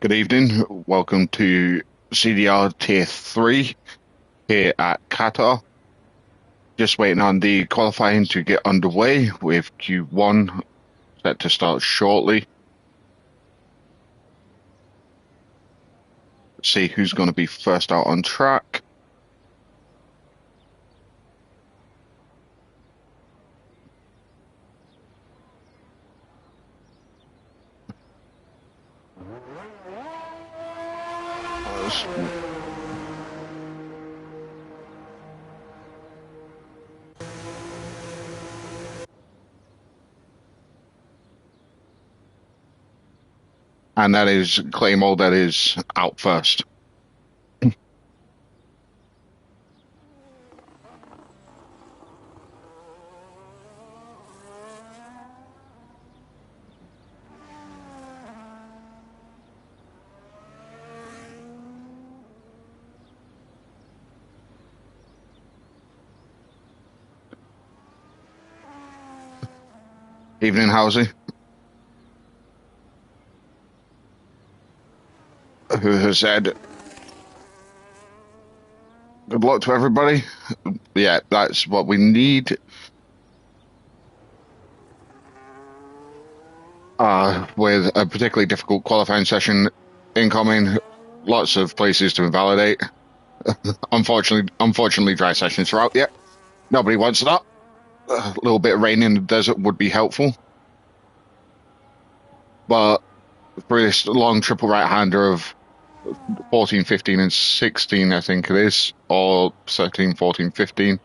Good evening. Welcome to CDR Tier 3 here at Qatar. Just waiting on the qualifying to get underway with Q1 set to start shortly. See who's going to be first out on track. And that is Claymore that is out first. Evening, Housie. Who has said good luck to everybody. Yeah, that's what we need. With a particularly difficult qualifying session incoming, lots of places to invalidate. Unfortunately, dry sessions are out yet. Nobody wants that. A little bit of rain in the desert would be helpful. But for this long triple right-hander of 14, 15, and 16, I think it is, or 13, 14, 15,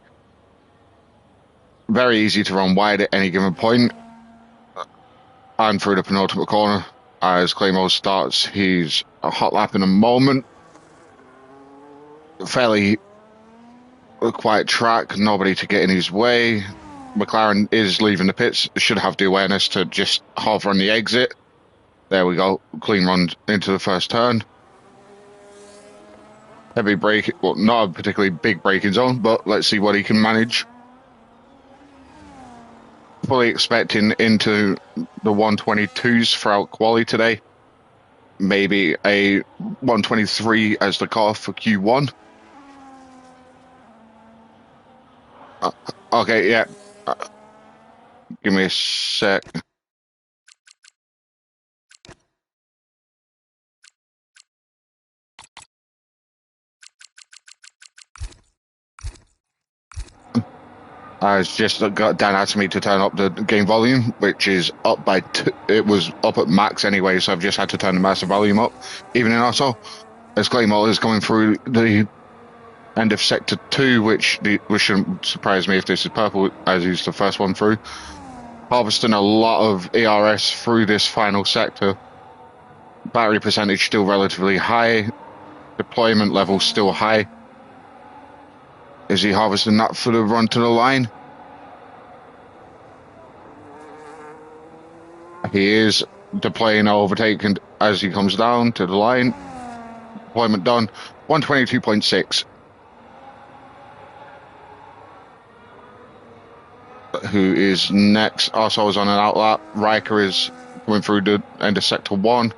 very easy to run wide at any given point. And through the penultimate corner, as Claymore starts, he's a hot lap in a moment. Fairly quiet track, nobody to get in his way. McLaren is leaving the pits, should have the awareness to just hover on the exit. There we go, clean run into the first turn. Heavy brake, well, not a particularly big braking zone, but let's see what he can manage. Fully expecting into the 122s throughout quali today. Maybe a 123 as the car for Q1. Okay, yeah. Give me a sec. I just got Dan asking me to turn up the game volume, which is up by it was up at max anyway, so I've just had to turn the master volume up. Even in also, as Claymore is going through the end of sector 2, which shouldn't surprise me if this is purple, as he's the first one through. Harvesting a lot of ERS through this final sector. Battery percentage still relatively high. Deployment level still high. Is he harvesting that for the run to the line? He is deploying overtaking as he comes down to the line. Deployment done. 122.6. Who is next? Also is on an outlap. Riker is coming through the end of sector 1.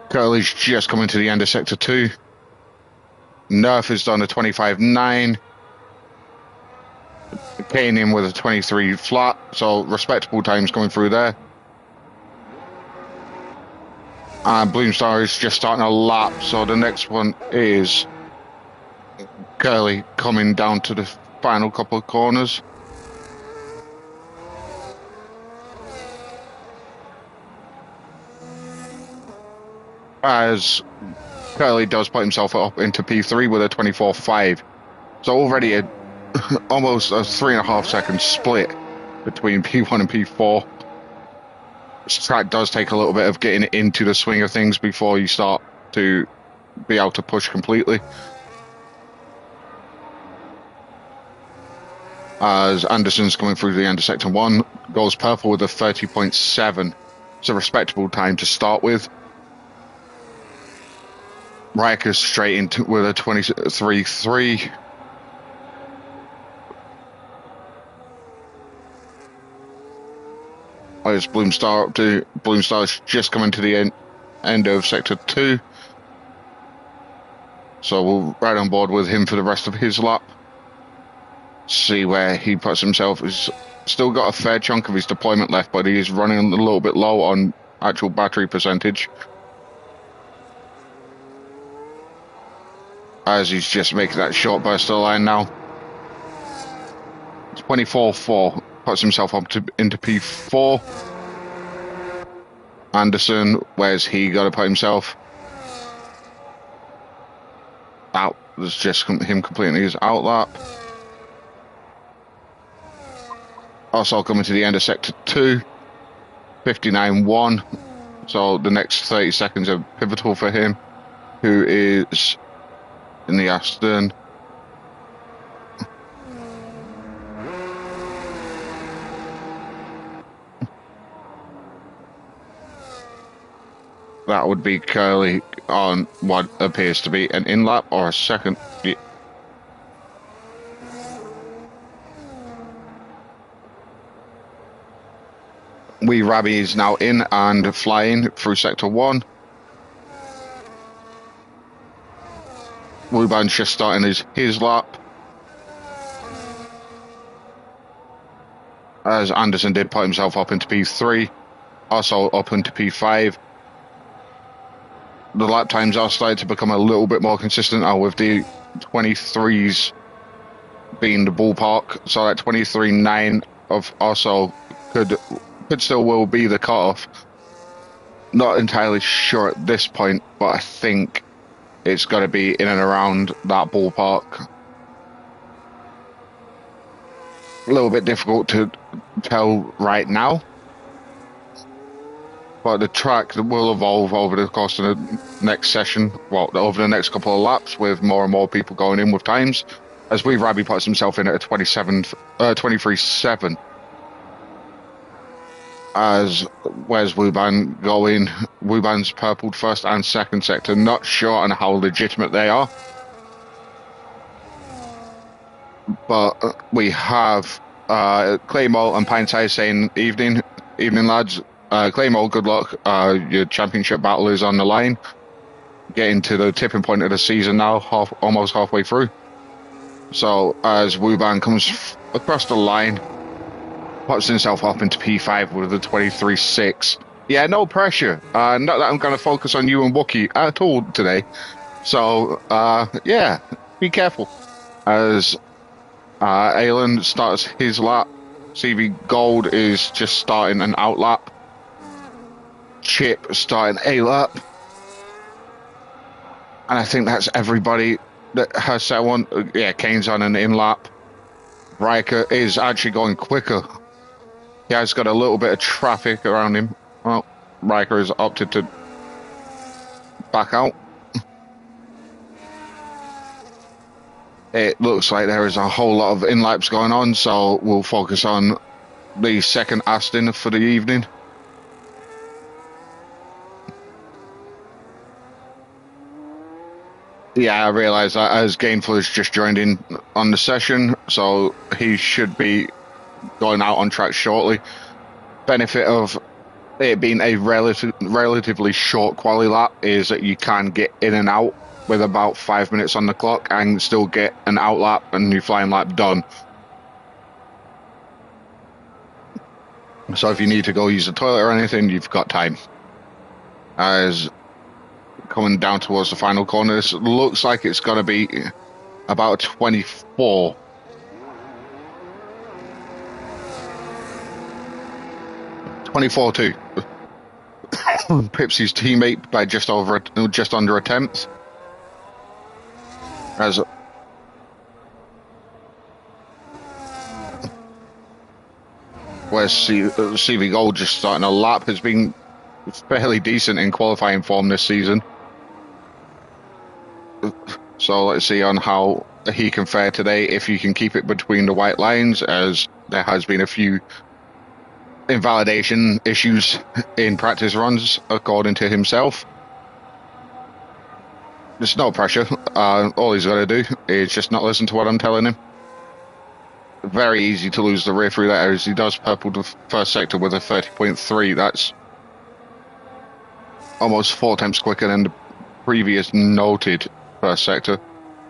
Curly's just coming to the end of sector 2. Nerf has done a 25.9. Kane in with a 23 flat, so respectable times going through there. And Bloomstar is just starting a lap, so the next one is Curly coming down to the final couple of corners. As Curly does put himself up into P3 with a 24.5. So already almost a 3.5 second split between P1 and P4. This track does take a little bit of getting into the swing of things before you start to be able to push completely. As Anderson's coming through the end of sector 1, goes purple with a 30.7. It's a respectable time to start with. Riker's straight into with a 23.3. As Bloomstar's just coming to the end of sector 2. So we'll ride on board with him for the rest of his lap. See where he puts himself. He's still got a fair chunk of his deployment left, but he's running a little bit low on actual battery percentage, as he's just making that short burst of the line now. 24.4 puts himself up into P4. Anderson, where's he got to put himself? Out. There's just him completing his outlap. Also coming to the end of sector 2, 59.1. So the next 30 seconds are pivotal for him, who is in the Aston. That would be currently on what appears to be an in-lap or a second. Wee Rabbi is now in and flying through sector 1. Wuban's just starting his lap, as Anderson did put himself up into P3, also up into P5. The lap times are starting to become a little bit more consistent now, with the 23s being the ballpark. So that 23.9 of also could still will be the cutoff. Not entirely sure at this point, but I think it's got to be in and around that ballpark. A little bit difficult to tell right now, but the track will evolve over the course of the next session, well, over the next couple of laps, with more and more people going in with times, as Wee Rabbi puts himself in at a 23.7. As where's Wuban going? Wuban's purpled first and second sector. Not sure on how legitimate they are, but we have Claymore and Pinesize saying evening lads. Claymore, good luck. Your championship battle is on the line. Getting to the tipping point of the season now, almost halfway through. So as Wuban comes across the line, puts himself up into P5 with a 23.6. Yeah, no pressure. Not that I'm going to focus on you and Wookie at all today. So, yeah, be careful. As Alan starts his lap, CV Gold is just starting an out lap. Chip starting a lap. And I think that's everybody that has set one. Yeah, Kane's on an in lap. Riker is actually going quicker. He has got a little bit of traffic around him. Well, Riker has opted to back out. It looks like there is a whole lot of in-laps going on, so we'll focus on the second Aston for the evening. Yeah, I realise that as Gainful has just joined in on the session, so he should be going out on track shortly. Benefit of it being a relatively short quali lap is that you can get in and out with about 5 minutes on the clock and still get an out lap and your flying lap done. So if you need to go use the toilet or anything, you've got time. As coming down towards the final corner, this looks like it's going to be about 24. Two. Pips his teammate by just under a tenth. As where's CV Gold just starting a lap, has been fairly decent in qualifying form this season. So let's see on how he can fare today, if he can keep it between the white lines, as there has been a few invalidation issues in practice runs, according to himself. There's no pressure. All he's got to do is just not listen to what I'm telling him. Very easy to lose the rear through that, as he does purple the first sector with a 30.3. That's almost 4 times quicker than the previous noted first sector.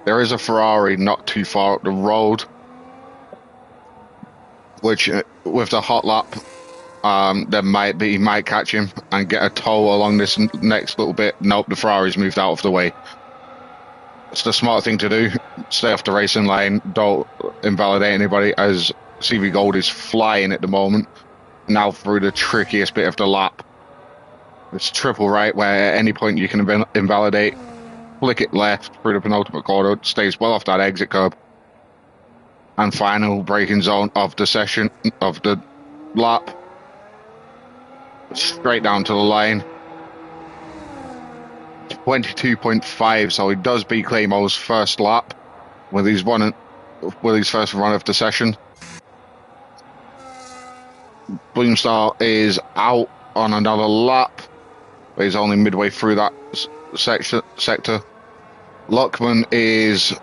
There is a Ferrari not too far up the road, which with the hot lap, he might catch him and get a tow along this next little bit. Nope, the Ferrari's moved out of the way. It's the smart thing to do. Stay off the racing line. Don't invalidate anybody, as CV Gold is flying at the moment. Now through the trickiest bit of the lap. It's triple right, where at any point you can invalidate. Flick it left through the penultimate corner. Stays well off that exit curb. And final braking zone of the session, of the lap. Straight down to the line. 22.5, so he does beat Claymore's first lap with his first run of the session. Bloomstar is out on another lap, but he's only midway through that sector. Luckman is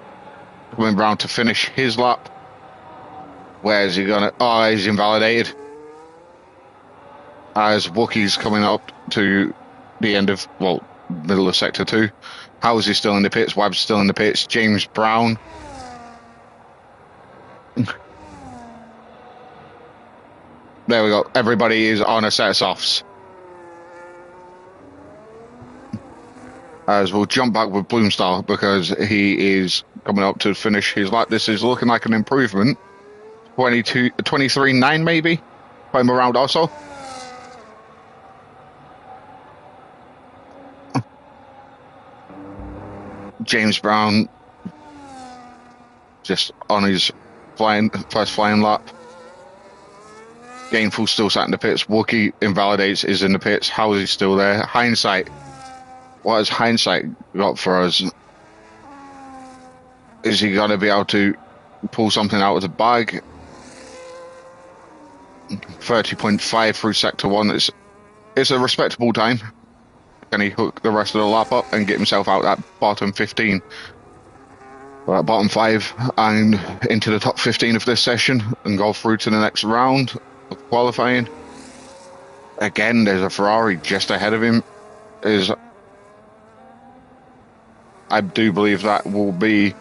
coming round to finish his lap. Where is he gonna? Oh, he's invalidated. As Wookiee's coming up to the end of, well, middle of sector 2. Housley's still in the pits. Wabb's still in the pits. James Brown. There we go. Everybody is on a set of softs. As we'll jump back with Bloomstar because he is coming up to finish his lap. This is looking like an improvement. 23.9 maybe? Time around also. James Brown just on his first flying lap. Gainful still sat in the pits. Wookie invalidates, is in the pits. How is he still there? Hindsight. What has hindsight got for us? Is he going to be able to pull something out of the bag? 30.5 through sector 1. It's a respectable time. Can he hook the rest of the lap up and get himself out that bottom 15? Or that bottom 5 and into the top 15 of this session and go through to the next round of qualifying? Again, there's a Ferrari just ahead of him. I do believe that will be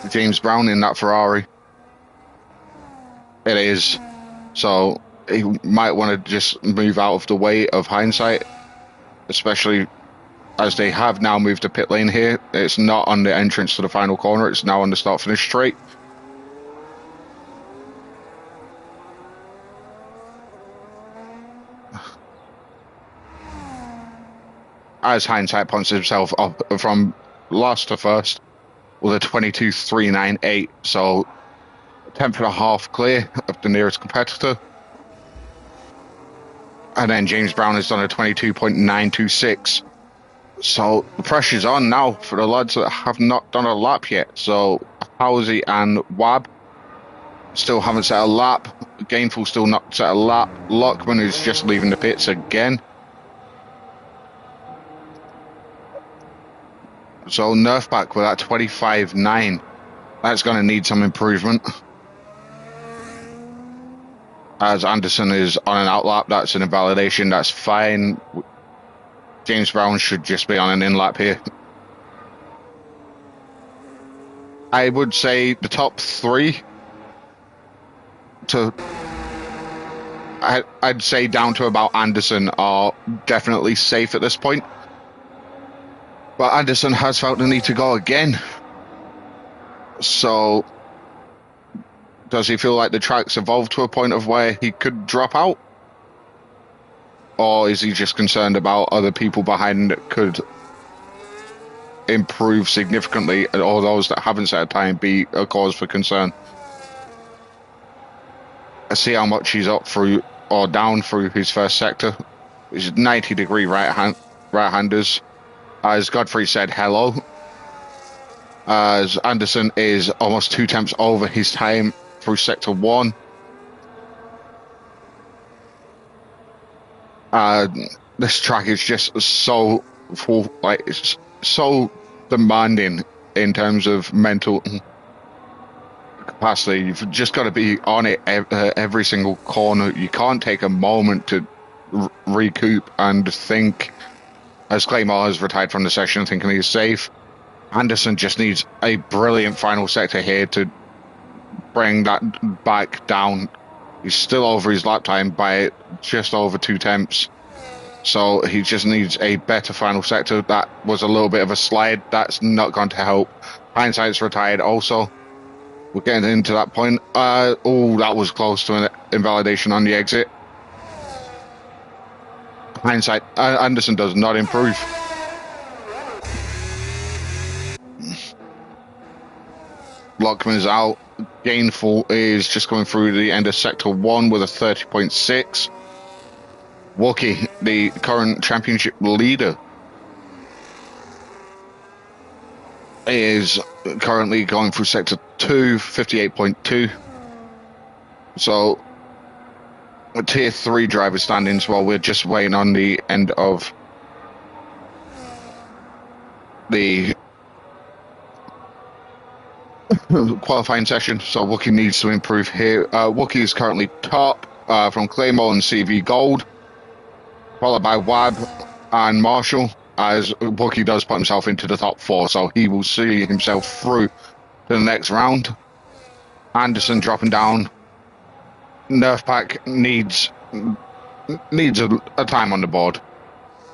James Brown in that Ferrari. It is. So he might want to just move out of the way of hindsight, especially as they have now moved to pit lane here. It's not on the entrance to the final corner. It's now on the start-finish straight. As hindsight punts himself up from last to first with a 22.398, so a tenth and a half clear of the nearest competitor. And then James Brown has done a 22.926. So the pressure's on now for the lads that have not done a lap yet. So Housley and Wabb still haven't set a lap. Gainful still not set a lap. Lockman is just leaving the pits again. So Nerfback with that 25.9. That's going to need some improvement. As Anderson is on an out lap, that's an invalidation. That's fine. James Brown should just be on an in lap here. I would say the top 3 to I'd say down to about Anderson are definitely safe at this point. But Anderson has felt the need to go again. So does he feel like the track's evolved to a point of where he could drop out? Or is he just concerned about other people behind that could improve significantly, or those that haven't set a time be a cause for concern? I see how much he's up through or down through his first sector. It's 90-degree right-handers. As Godfrey said, hello. As Anderson is almost 2 tenths over his time through sector 1. This track is just so full, like it's so demanding in terms of mental capacity. You've just got to be on it every single corner. You can't take a moment to recoup and think, as Claymore has retired from the session, thinking he's safe. Anderson just needs a brilliant final sector here to bring that back down. He's still over his lap time by just over 2 tenths. So he just needs a better final sector. That was a little bit of a slide. That's not going to help. Hindsight's retired also. We're getting into that point. Oh, that was close to an invalidation on the exit. Hindsight, Anderson does not improve. Lockman is out. Gainful is just coming through the end of Sector 1 with a 30.6. Wookie, the current championship leader, is currently going through Sector 2, 58.2. So, Tier 3 driver standings, while we're just waiting on the end of the qualifying session, so Wookie needs to improve here. Wookie is currently top from Claymore and CV Gold, followed by Wab and Marshall, as Wookie does put himself into the top 4, so he will see himself through to the next round. Anderson dropping down. Nerf Pack needs a time on the board.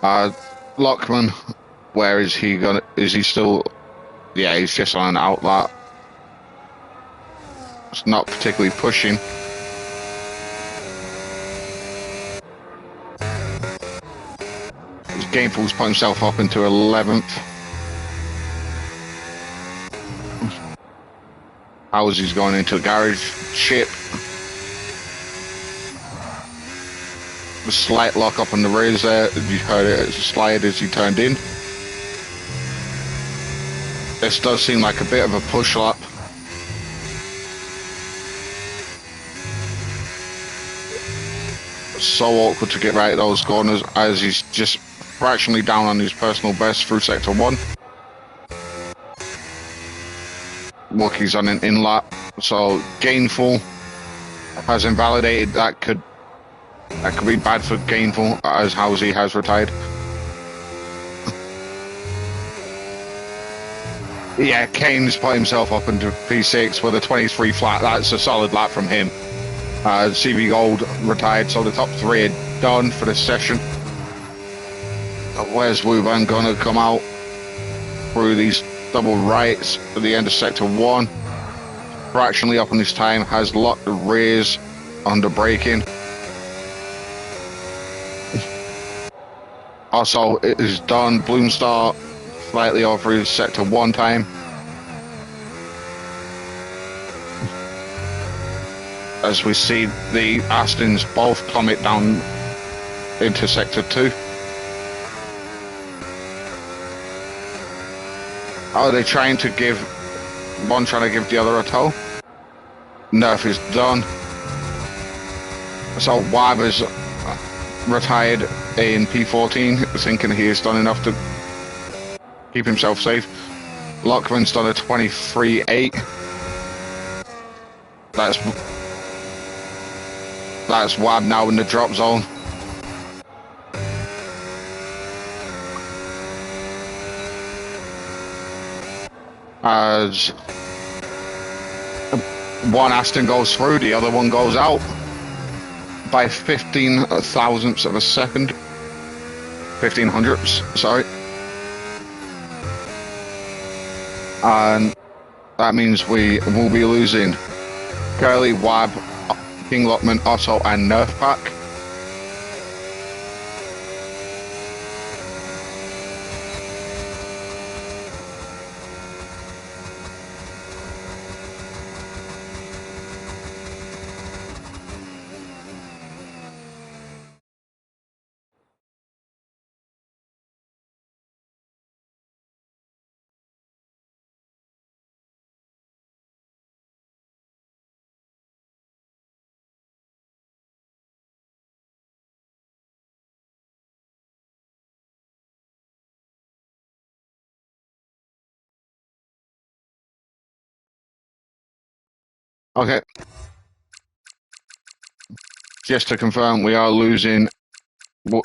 Lockman, where is he gonna? Is he still? Yeah, he's just on an outlet. It's not particularly pushing. Gainful's put himself up into 11th. Housy's going into a garage. Chip. The slight lock up on the rears there. You heard it slide as he turned in. This does seem like a bit of a push lap. So awkward to get right at those corners as he's just fractionally down on his personal best through Sector 1. Wookie's on an in lap, so Gainful has invalidated. That could be bad for Gainful, as Housey has retired. Yeah, Kane's put himself up into P6 with a 23 flat. That's a solid lap from him. CB Gold retired, so the top 3 are done for this session. Where's Wuban gonna come out through these double rights at the end of Sector 1? Fractionally up on his time, has locked the rears under braking. Also, it is done. Bloomstar slightly over his Sector 1 time. As we see the Astons both plummet down into Sector 2. Are they trying to give the other a tow? Nerf is done. So Wab is retired in P14, thinking he has done enough to keep himself safe. Lockman's done a 23.8. That's Wab now in the drop zone. As one Aston goes through, the other one goes out by 15 thousandths of a second. 15 hundredths, sorry. And that means we will be losing Curly, Wab, King Lockman, Otto, and Nerf Pack. Okay. Just to confirm, we are losing Well,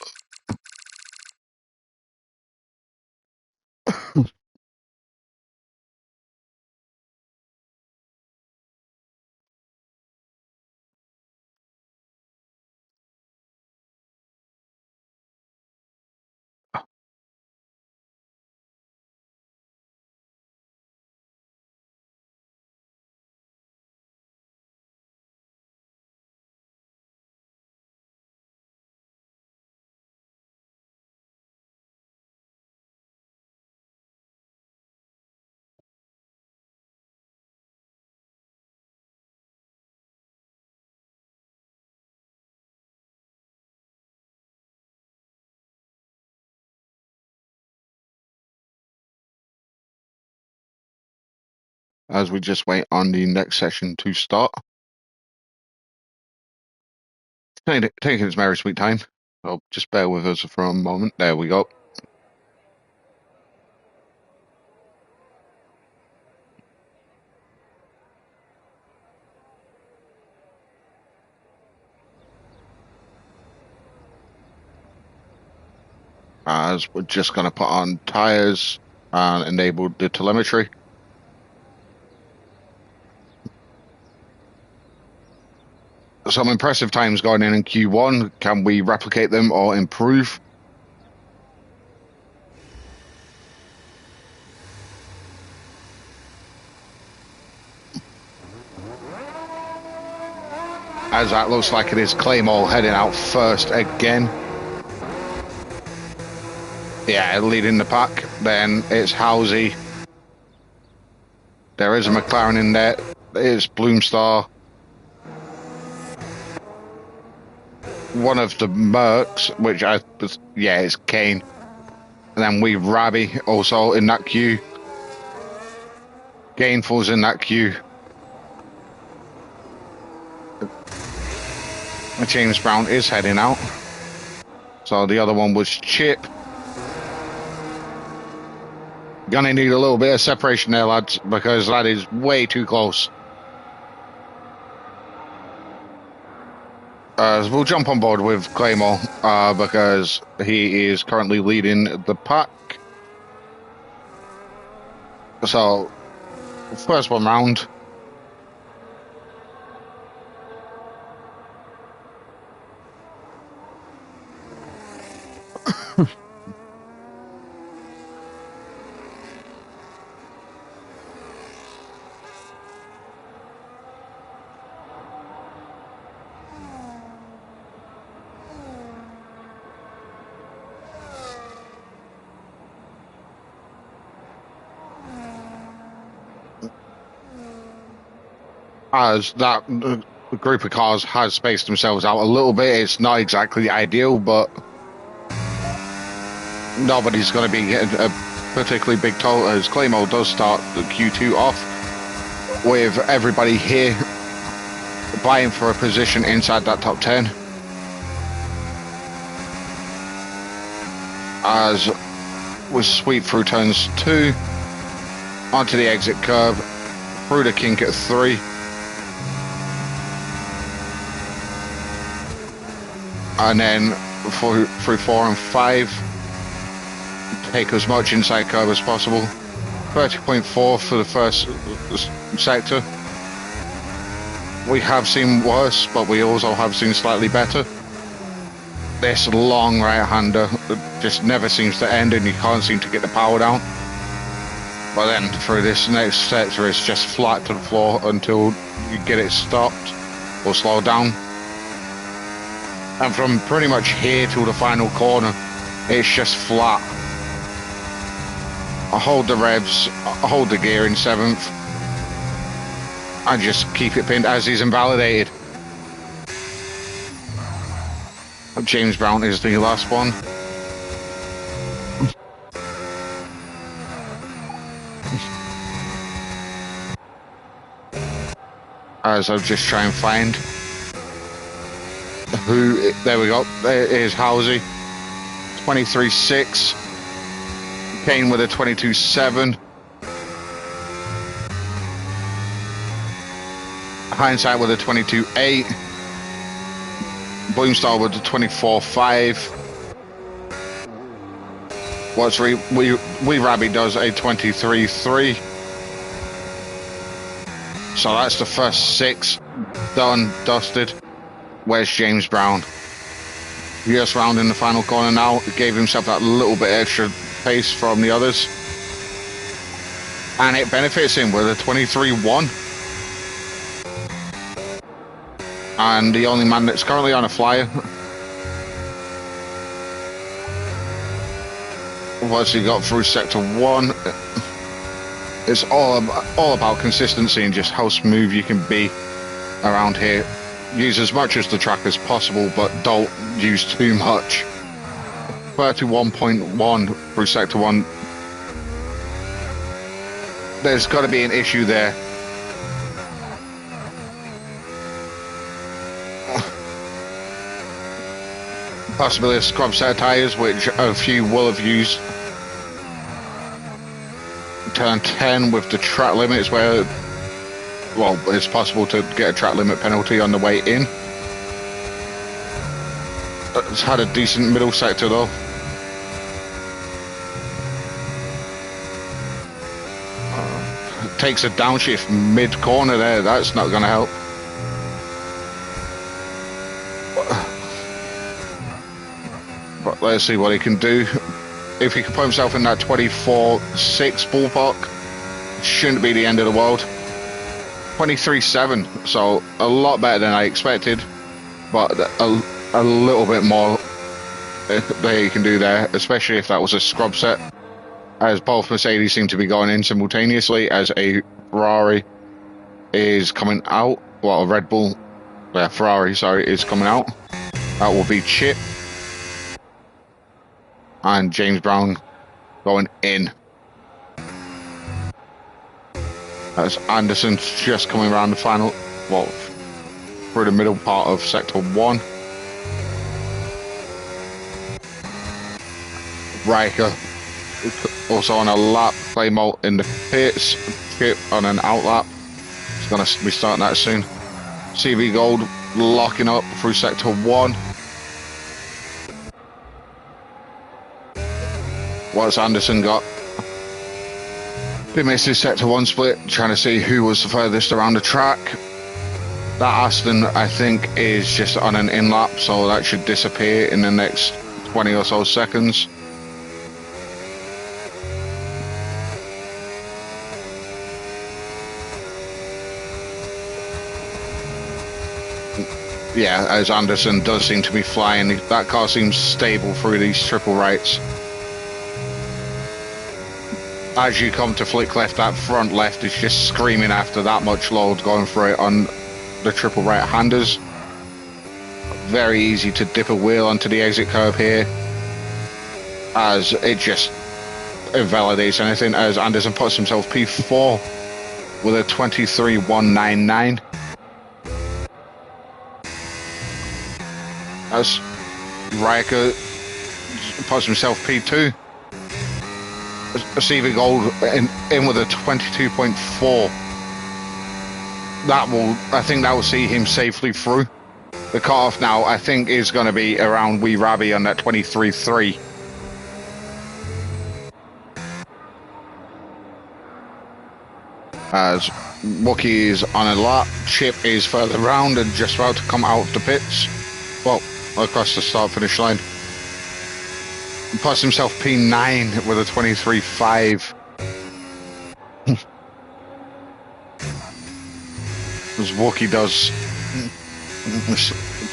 as we just wait on the next session to start. Taking its very sweet time. So just bear with us for a moment. There we go. As we're just going to put on tires and enable the telemetry. Some impressive times going in Q1. Can we replicate them or improve? As that looks like it is Claymore heading out first again. Yeah, leading the pack. Then it's Halsey. There is a McLaren in there. It's Bloomstar. One of the Mercs, which it's Kane. And then we Rabbi also in that queue. Gainful's in that queue. James Brown is heading out. So the other one was Chip. Gonna need a little bit of separation there, lads, because that is way too close. We'll jump on board with Claymore because he is currently leading the pack. So, first one round. As that group of cars has spaced themselves out a little bit, it's not exactly ideal, but nobody's going to be getting a particularly big toll as Claymore does start the Q2 off with everybody here vying for a position inside that top 10. As we sweep through turns 2, onto the exit curve, through the kink at 3. And then through 4 and 5, take as much inside curve as possible. 30.4 for the first sector. We have seen worse, but we also have seen slightly better. This long right-hander just never seems to end, and you can't seem to get the power down. But then through this next sector, it's just flat to the floor until you get it stopped or slowed down. And from pretty much here to the final corner, it's just flat. I hold the revs, I hold the gear in 7th, and just keep it pinned as he's invalidated. James Brown is the last one. As I'll just try and find who, there we go, there is Halsey, 23.6, Kane with a 22.7, Hindsight with a 22.8, Bloomstar with a 24.5, What's we Rabbi does a 23.3. So that's the first 6 done, dusted. Where's James Brown? US round in the final corner now. Gave himself that little bit extra pace from the others. And it benefits him with a 23.1. And the only man that's currently on a flyer. What's he got through sector 1? It's all about consistency and just how smooth you can be around here. Use as much as the track as possible, but don't use too much. 31.1 through sector 1. There's got to be an issue there. Possibly a scrub set of tyres, which a few will have used. Turn 10 with the track limits, where, well, it's possible to get a track limit penalty on the way in. It's had a decent middle sector though. Takes a downshift mid-corner there, that's not going to help. But let's see what he can do. If he can put himself in that 24.6 ballpark, shouldn't be the end of the world. 23.7, so a lot better than I expected, but a little bit more that he can do there, especially if that was a scrub set, as both Mercedes seem to be going in simultaneously, as a Ferrari is coming out. Well, a Red Bull, Ferrari, sorry, is coming out. That will be Chip. And James Brown going in. As Anderson's just coming around the final, well, through the middle part of sector 1. Riker also on a lap, Claymont in the pits, Chip on an out lap. He's going to be starting that soon. CV Gold locking up through sector 1. What's Anderson got? He missed his sector 1 split, trying to see who was the furthest around the track. That Aston, I think, is just on an in lap, so that should disappear in the next 20 or so seconds. Yeah, as Anderson does seem to be flying, that car seems stable through these triple rights. As you come to flick left, that front left is just screaming after that much load going through it on the triple right-handers. Very easy to dip a wheel onto the exit curb here, as it just invalidates anything, as Anderson puts himself P4 with a 23.199. As Riker puts himself P2. Receiving gold in with a 22.4. That will, I think that will see him safely through. The cutoff now, I think, is going to be around Wee Rabbi on that 23.3. As Wookie is on a lap, Chip is further round and just about to come out of the pits. Well, across the start-finish line. Plus himself P9 with a 23.5. As Wookie does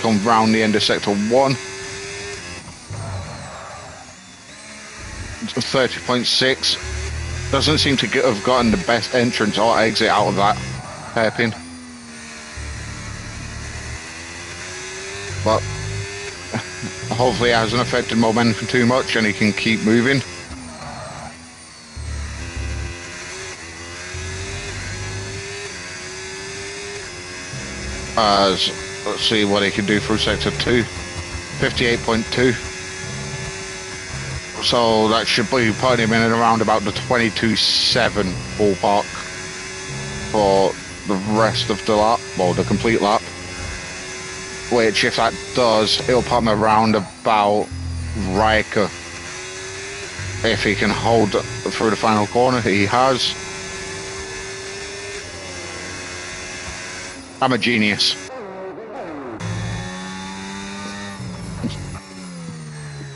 come round the end of sector 1. 30.6. Doesn't seem to have gotten the best entrance or exit out of that hairpin. But hopefully it hasn't affected momentum too much and he can keep moving. As let's see what he can do through sector 2. 58.2. So that should be putting him in and around about the 22.7 ballpark for the rest of the lap, well, the complete lap. Which, if that does, it'll put him around about Riker. If he can hold through the final corner, he has. I'm a genius.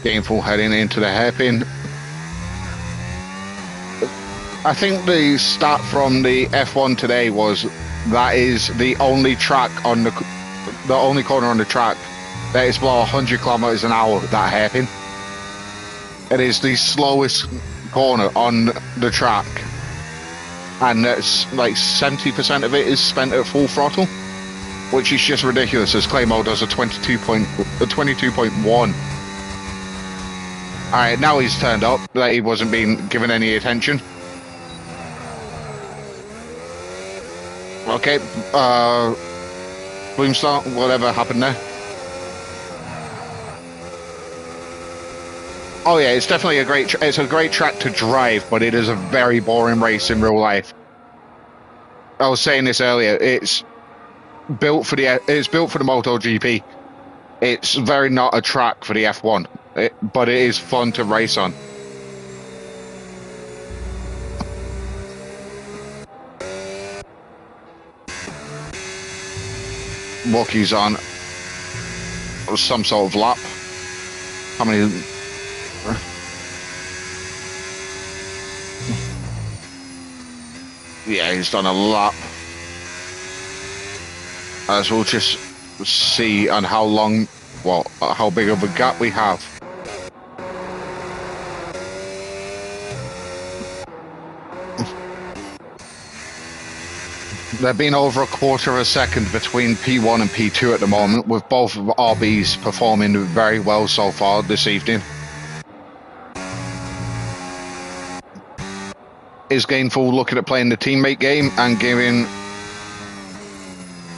Gainful heading into the hairpin. I think the stat from the F1 today was that is the only track on the only corner on the track that is below 100 kilometers an hour, that hairpin. It is the slowest corner on the track, and it's like 70% of it is spent at full throttle, which is just ridiculous, as Claymore does a 22.1. Alright, now he's turned up, that he wasn't being given any attention. Okay, Bloomstar, whatever happened there. Oh yeah, it's definitely a great track to drive, but it is a very boring race in real life. I was saying this earlier, it's built for the MotoGP. It's very not a track for the F1, but it is fun to race on. Rookie's on some sort of lap. How many? Yeah, he's done a lap. As we'll just see on how long, well, how big of a gap we have. There being over a quarter of a second between P1 and P2 at the moment, with both of RBs performing very well so far this evening. Is Gainful looking at playing the teammate game and giving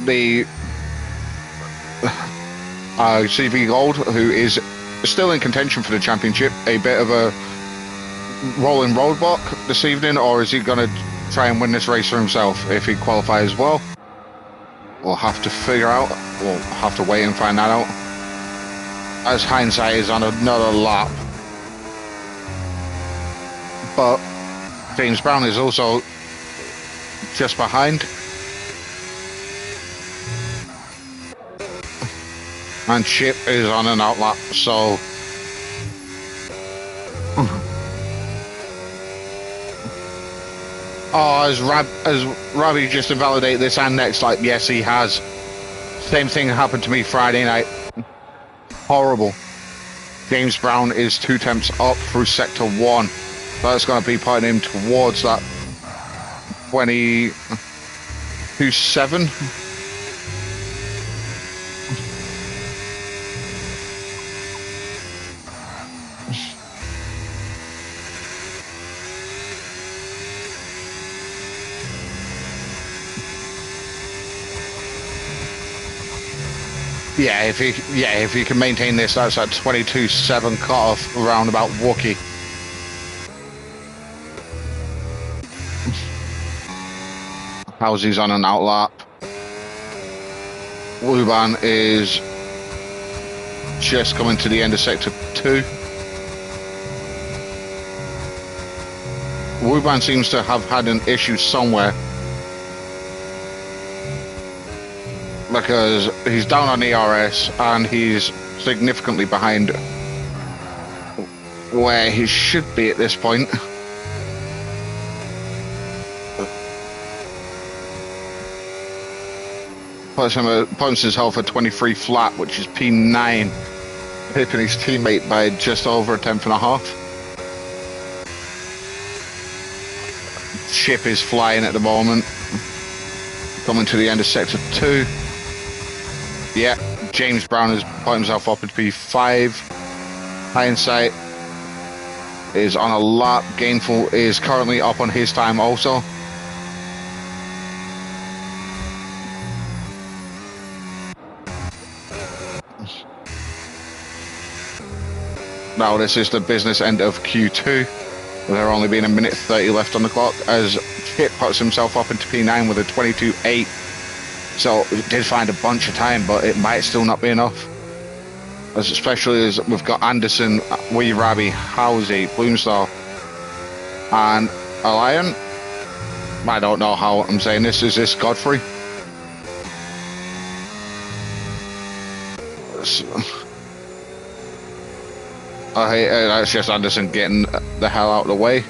the CV Gold, who is still in contention for the championship, a bit of a rolling roadblock this evening, or is he going to try and win this race for himself if he qualifies well? We'll have to figure out. We'll have to wait and find that out. As hindsight is on another lap. But James Brown is also just behind. And Chip is on an outlap, so oh, has Ravi just invalidated this and next? Like, yes, he has. Same thing happened to me Friday night. Horrible. James Brown is 2 temps up through sector 1. That's going to be putting him towards that 22.7. Yeah, if he can maintain this, that's at 22.7 cut-off around about Wookie. Housy's on an outlap. Luban is just coming to the end of sector 2. Luban seems to have had an issue somewhere, because he's down on ERS and he's significantly behind where he should be at this point. Puts his health at 23 flat, which is P9, hitting his teammate by just over a tenth and a half. Chip is flying at the moment, coming to the end of sector 2. Yeah, James Brown has put himself up into P5. Hindsight is on a lap. Gainful is currently up on his time also. Now this is the business end of Q2. There only being a minute 30 left on the clock as Chip puts himself up into P9 with a 22.8. So it did find a bunch of time, but it might still not be enough. Especially as we've got Anderson, Wee Rabbi, Housey, Bloomstar, and a lion. I don't know how I'm saying this. Is this Godfrey? That's just Anderson getting the hell out of the way.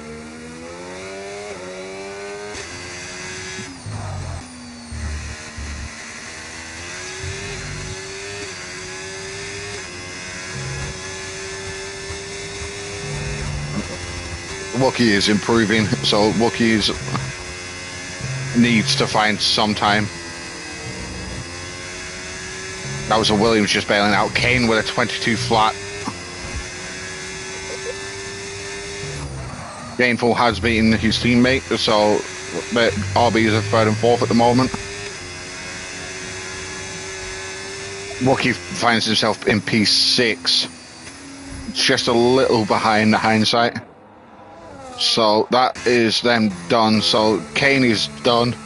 Wookie is improving, so Wookie's needs to find some time. That was a Williams just bailing out. Kane with a 22 flat. Gainful has beaten his teammate, so RB is a third and fourth at the moment. Wookie finds himself in P6, just a little behind the hindsight. So that is them done. So Kane is done.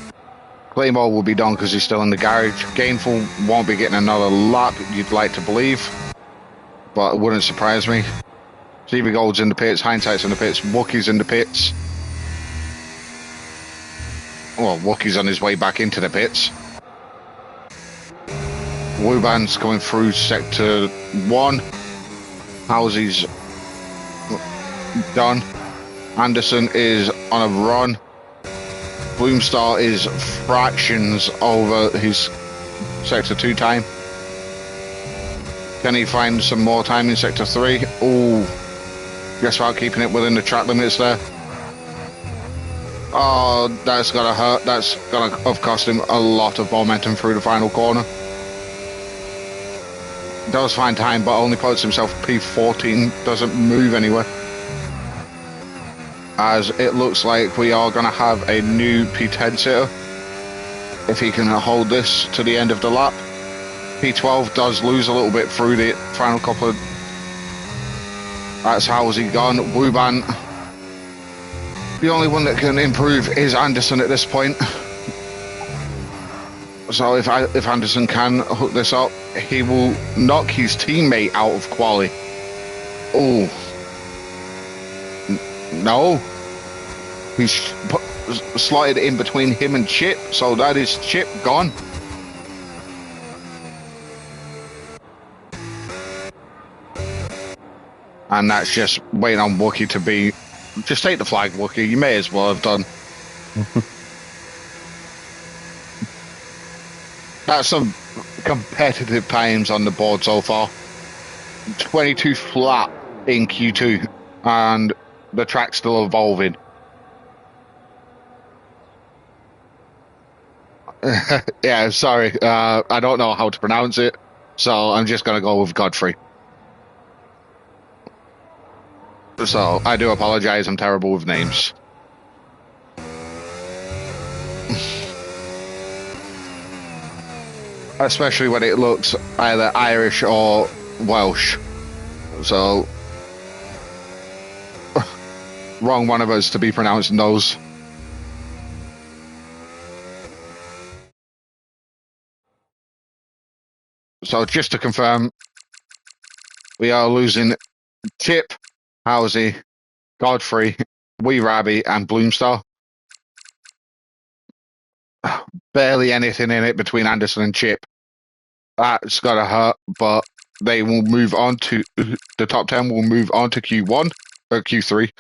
Claymore will be done because he's still in the garage. Gainful won't be getting another lap, you'd like to believe, but it wouldn't surprise me. CV Gold's in the pits, Hindsight's in the pits, Wookie's in the pits. Well, Wookie's on his way back into the pits. Wuban's coming through sector 1. Housy's done. Anderson is on a run. Bloomstar is fractions over his sector 2 time. Can he find some more time in sector 3? Ooh. Just about keeping it within the track limits there. Oh, that's gonna hurt. That's gonna have cost him a lot of momentum through the final corner. Does find time, but only puts himself P14. Doesn't move anywhere. As it looks like we are gonna have a new P10 sitter. If he can hold this to the end of the lap. P12 does lose a little bit through the final couple of... That's Howsy gone. Wuban. The only one that can improve is Anderson at this point. So if Anderson can hook this up, he will knock his teammate out of quali. Oh. No. He's slotted in between him and Chip, so that is Chip gone. And that's just waiting on Wookie to be... Just take the flag, Wookie. You may as well have done. That's some competitive times on the board so far. 22 flat in Q2. And the track's still evolving. Yeah, sorry. I don't know how to pronounce it. So I'm just going to go with Godfrey. So, I do apologize, I'm terrible with names. Especially when it looks either Irish or Welsh. So, wrong one of us to be pronouncing those. So, just to confirm, we are losing Chip, Howsy, Godfrey, Wee Rabby, and Bloomstar. Barely anything in it between Anderson and Chip. That's gotta hurt, but they will move on to the top 10 will move on to Q1 or Q3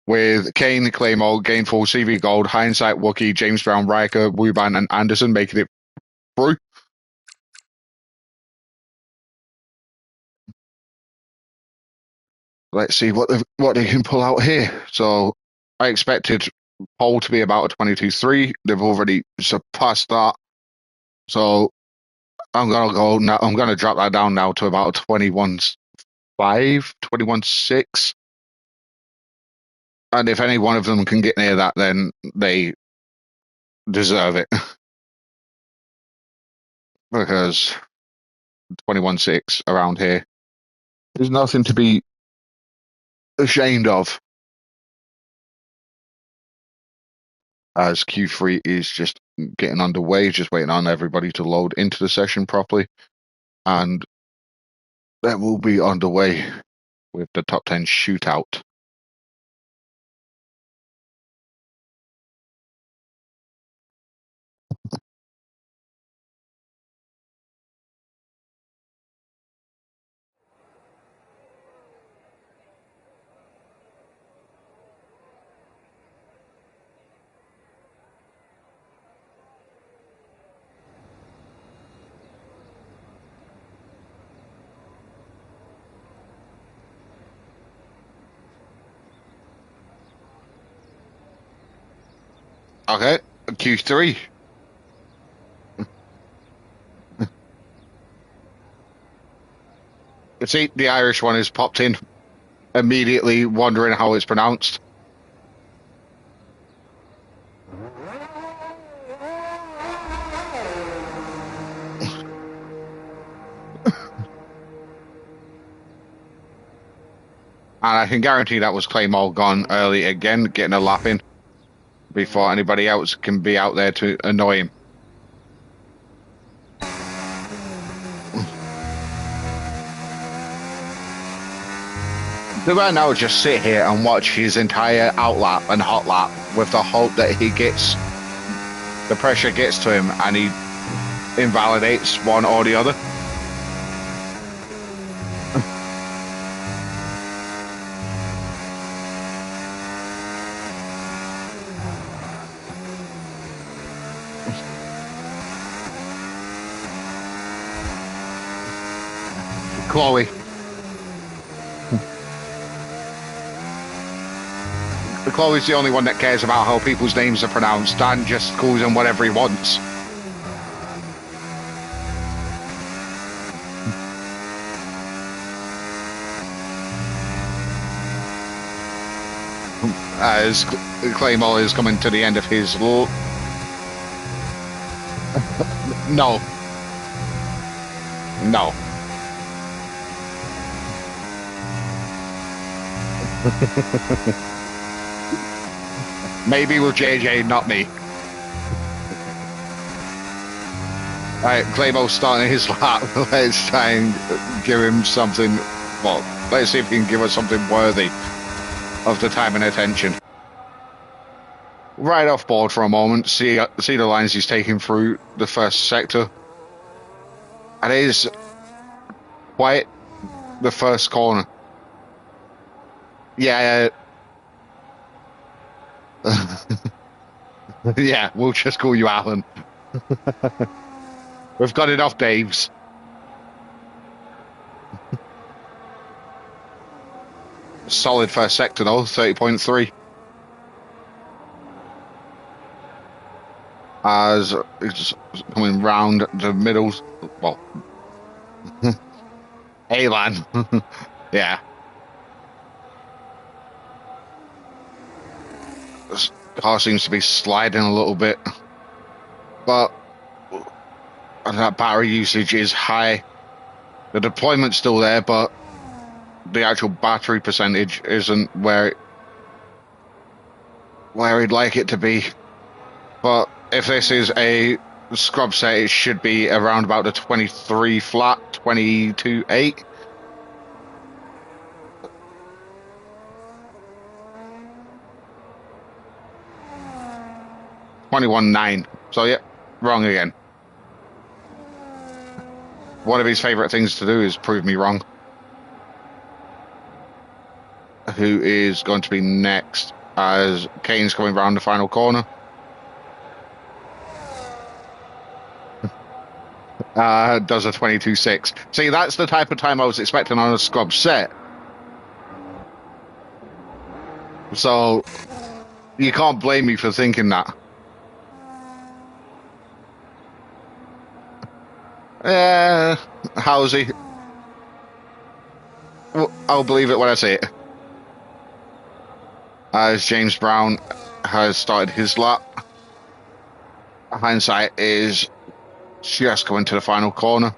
with Kane, Claymore, Gainful, CV Gold, Hindsight, Wookie, James Brown, Riker, Wuban, and Anderson making it through. Let's see what they can pull out here. So I expected pole to be about a 22.3. They've already surpassed that. So I'm gonna go now. I'm gonna drop that down now to about a 21.5, 21.6. And if any one of them can get near that, then they deserve it. Because 21.6 around here is nothing to be ashamed of. As Q3 is just getting underway, just waiting on everybody to load into the session properly. And then we'll be underway with the top 10 shootout. Okay, Q3. See, the Irish one has popped in, immediately wondering how it's pronounced. And I can guarantee that was Claymore gone early again, getting a lap in before anybody else can be out there to annoy him. Do I now just sit here and watch his entire outlap and hot lap with the hope that he gets the pressure gets to him and he invalidates one or the other? Chloe. Chloe's the only one that cares about how people's names are pronounced. Dan just calls them whatever he wants. As Claymore is coming to the end of his no. No. Maybe with JJ, not me. Alright, Claymore's starting his lap. Let's try and give him something. Well, let's see if he can give us something worthy of the time and attention. Right off board for a moment, see the lines he's taking through the first sector. And it is quite the first corner. Yeah. Yeah, we'll just call you Alan. We've got enough Daves. Solid first sector though, 30.3. As it's coming round the middles. Well, Alan. Yeah. This car seems to be sliding a little bit, but that battery usage is high. The deployment's still there, but the actual battery percentage isn't where he'd like it to be. But if this is a scrub set, it should be around about the 23 flat, 22.8. $21.9. So yeah, wrong again. One of his favourite things to do is prove me wrong. Who is going to be next as Kane's coming round the final corner? Does a 22.6. See, that's the type of time I was expecting on a scrub set. So you can't blame me for thinking that. How's he? Well, I'll believe it when I see it. As James Brown has started his lap. Hindsight is just coming to the final corner.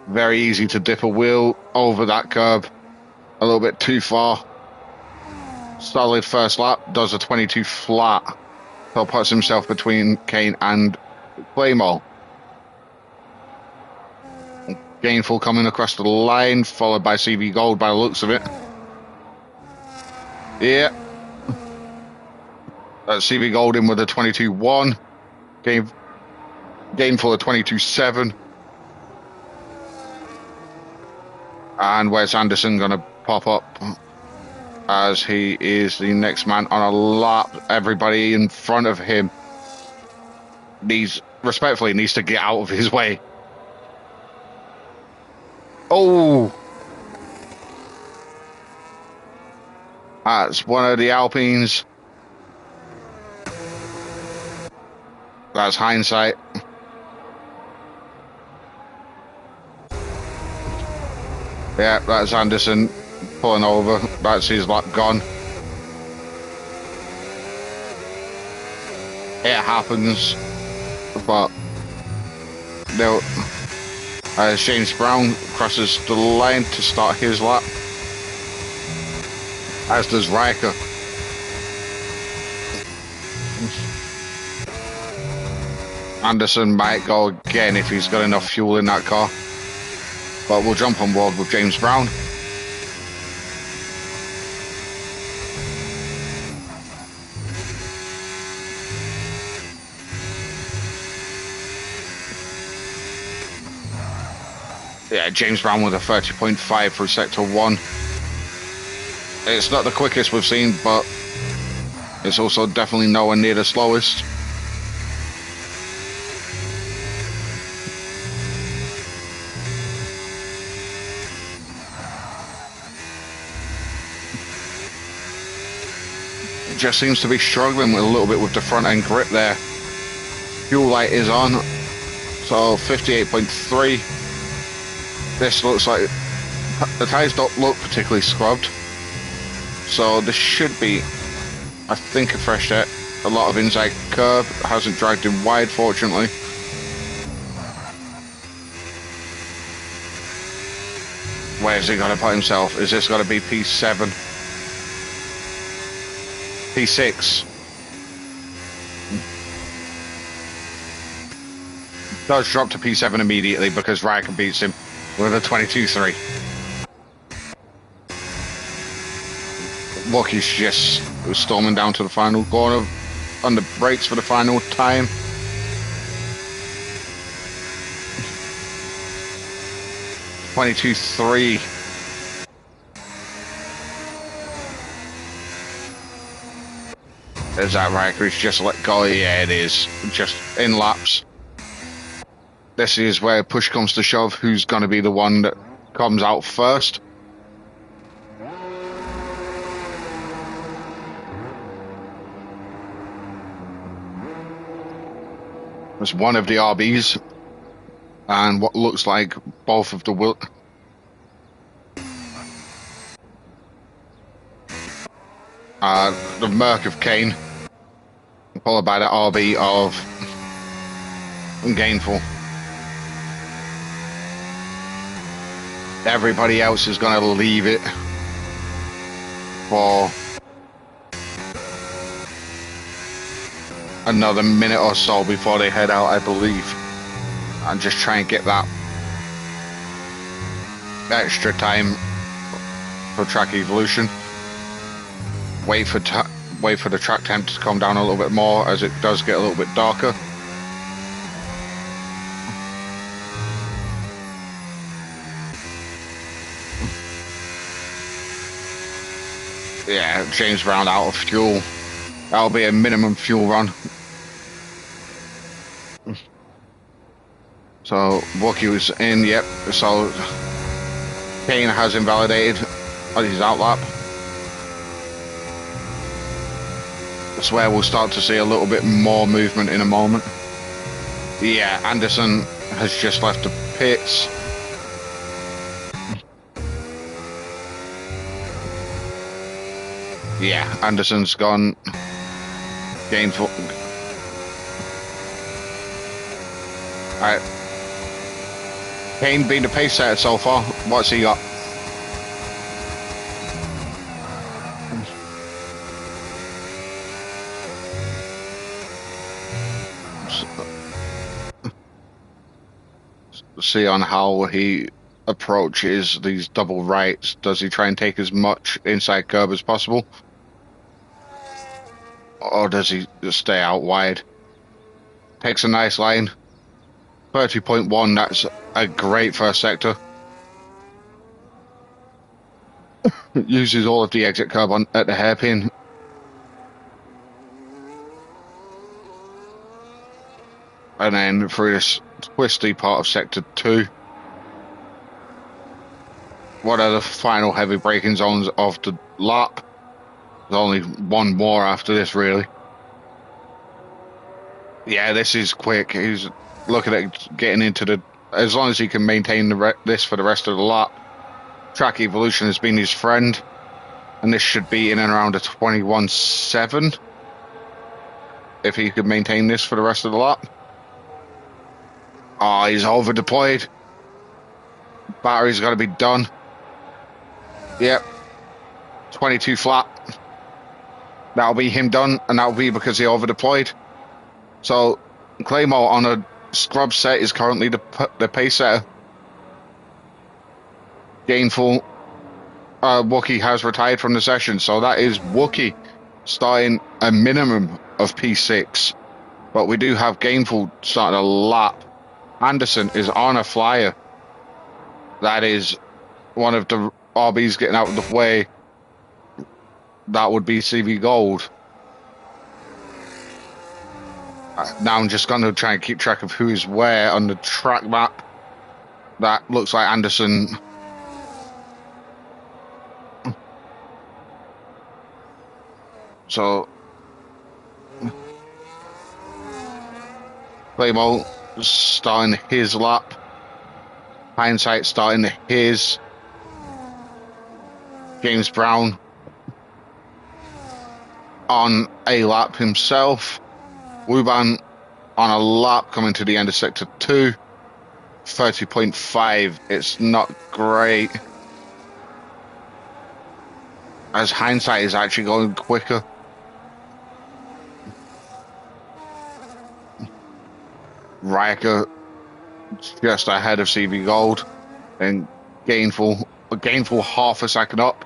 Very easy to dip a wheel over that curb. A little bit too far. Solid first lap. Does a 22 flat. So puts himself between Kane and Claymore. Gainful coming across the line, followed by CV Gold by the looks of it. Yeah. That's CV Gold in with a 22.1. Gainful of 22.7. And Wes Anderson going to pop up as he is the next man on a lap. Everybody in front of him respectfully needs to get out of his way. Oh! That's one of the Alpines. That's hindsight. Yeah, that's Anderson pulling over. That's his lap gone. It happens, but they'll. James Brown crosses the line to start his lap, as does Riker. Anderson might go again if he's got enough fuel in that car, but we'll jump on board with James Brown. Yeah, James Brown with a 30.5 through sector 1. It's not the quickest we've seen, but it's also definitely nowhere near the slowest. It just seems to be struggling with a little bit with the front end grip there. Fuel light is on, so 58.3. This looks like the tyres don't look particularly scrubbed, so this should be, I think, a fresh set. A lot of inside curb, hasn't dragged him wide, fortunately. Where's he going to put himself? Is this going to be P7? P6? Does drop to P7 immediately because Riker beats him with a 22.3. Wookie's just storming down to the final corner on the brakes for the final time. .22.3. Is that Riker? He's just let go. Yeah, it is. Just in laps. This is where push comes to shove. Who's going to be the one that comes out first? There's one of the RBs and what looks like both of the the Merc of Kane, followed by the RB of Gainful. Everybody else is going to leave it for another minute or so before they head out, I believe, and just try and get that extra time for track evolution. Wait for the track temp to come down a little bit more as it does get a little bit darker. Yeah, James Brown out of fuel. That'll be a minimum fuel run. So Wookie was in, yep. So Kane has invalidated on his outlap. That's where we'll start to see a little bit more movement in a moment. Yeah, Anderson has just left the pits. Yeah, Anderson's gone. Gainful. Alright. Kane being the pace setter so far. What's he got? See on how he approaches these double rights. Does he try and take as much inside curb as possible? Or does he just stay out wide? Takes a nice line. 30.1, that's a great first sector. Uses all of the exit curb on at the hairpin. And then through this twisty part of sector 2. What are the final heavy braking zones of the lap? There's only one more after this, really. Yeah, this is quick. He's looking at getting into the. As long as he can maintain this for the rest of the lap, track evolution has been his friend, and this should be in and around a 21.7 if he could maintain this for the rest of the lap. Oh, he's over deployed. Battery's got to be done. Yep, 22 flat. That'll be him done, and that'll be because he over deployed. So Claymore on a scrub set is currently the pace setter. Gainful Wookie has retired from the session, so that is Wookie starting a minimum of P6. But we do have Gainful starting a lap. Anderson is on a flyer. That is one of the RBs getting out of the way. That would be CV Gold. Now I'm just going to try and keep track of who is where on the track map. That looks like Anderson. So Claymore starting his lap. Hindsight starting his. James Brown on a lap himself. Wuban on a lap coming to the end of sector 2. 30.5. It's not great. As Hindsight is actually going quicker. Riker just ahead of CV Gold and Gainful half a second up.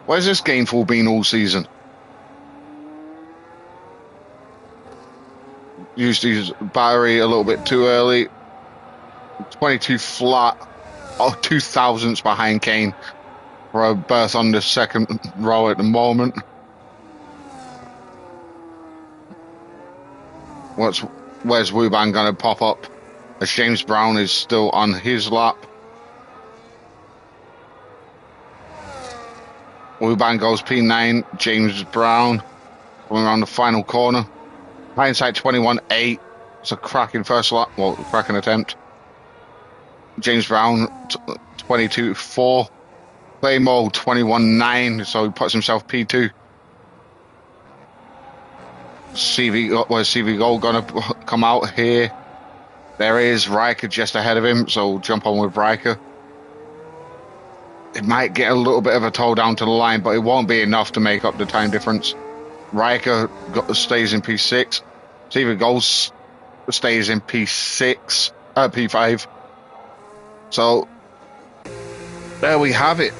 Where's this Gainful been all season? Used his battery a little bit too early. 22 flat. Oh, 2 thousandths behind Kane for a berth on the second row at the moment. Where's Wuban going to pop up? As James Brown is still on his lap. Wuban goes P9. James Brown coming around the final corner. Hindsight 21.8. It's a cracking first lap. Well, cracking attempt. James Brown 22.4. Claymore 21.9. So he puts himself P2. Where's CV Gold going to come out here? There is Riker just ahead of him. So jump on with Riker. It might get a little bit of a toll down to the line, but it won't be enough to make up the time difference. Riker stays in P6. CV Gold stays in P6, P5. So there we have it.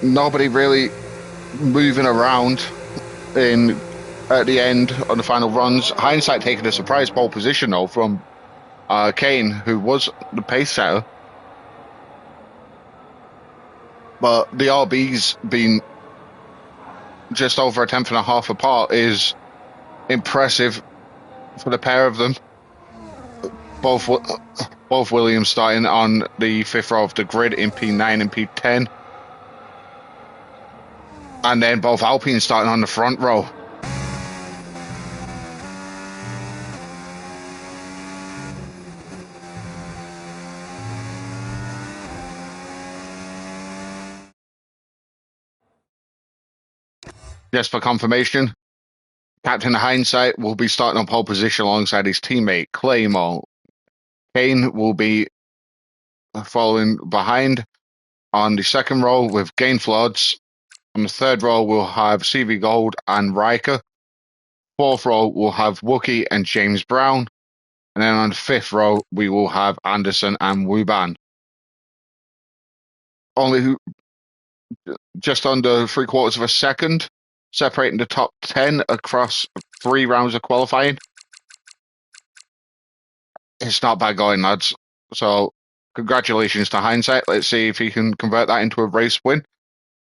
Nobody really moving around at the end on the final runs. Hindsight taking a surprise pole position though from Kane, who was the pace setter. But the RBs being just over a tenth and a half apart is impressive for the pair of them. Both Williams starting on the fifth row of the grid in P9 and P10. And then both Alpine starting on the front row. Just for confirmation, Captain Hindsight will be starting on pole position alongside his teammate Claymore. Kane will be following behind on the second row with Gainfloods. On the third row, we'll have CV Gold and Riker. Fourth row, we'll have Wookie and James Brown. And then on the fifth row, we will have Anderson and Wuban. Only just under 3/4 of a second, separating the top 10 across 3 rounds of qualifying. It's not bad going, lads. So, congratulations to Hindsight. Let's see if he can convert that into a race win.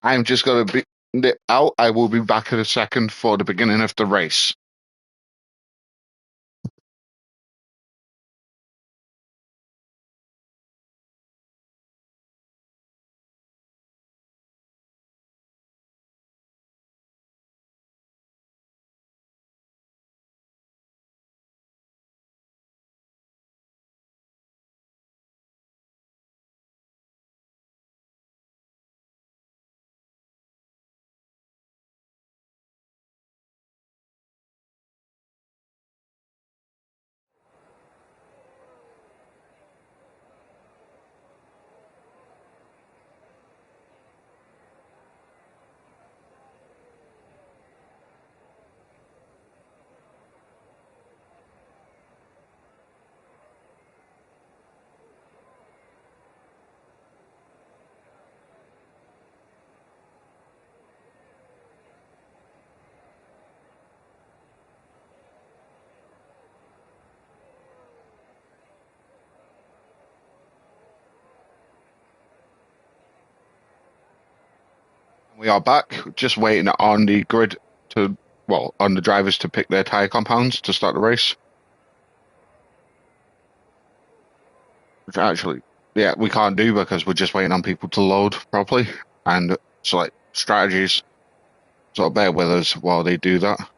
I'm just going to nip out. I will be back in a second for the beginning of the race. We are back, just waiting on the grid to, well, on the drivers to pick their tyre compounds to start the race. Which actually, yeah, we can't do because we're just waiting on people to load properly and select strategies. So bear with us while they do that.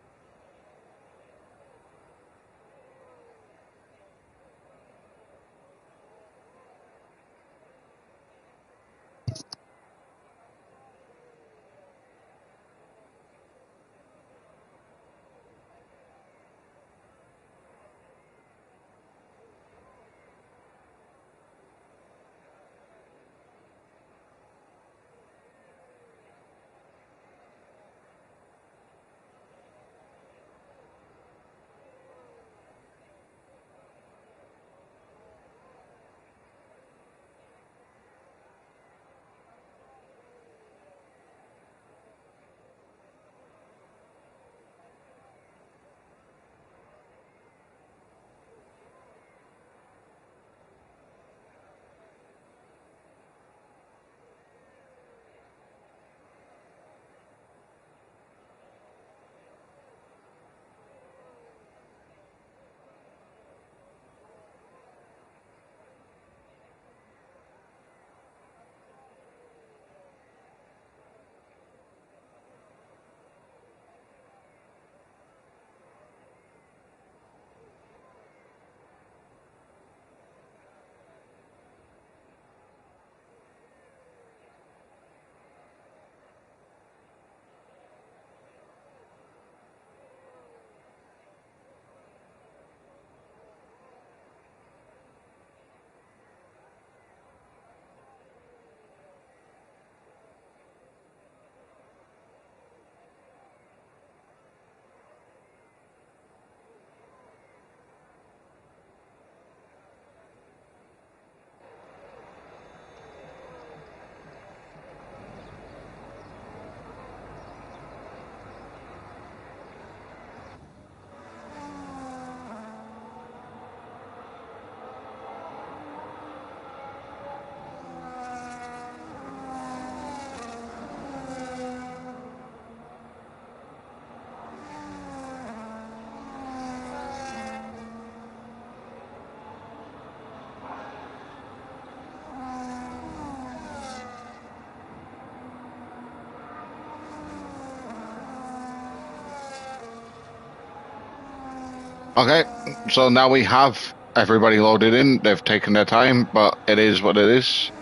Okay, so now we have everybody loaded in. They've taken their time, but it is what it is.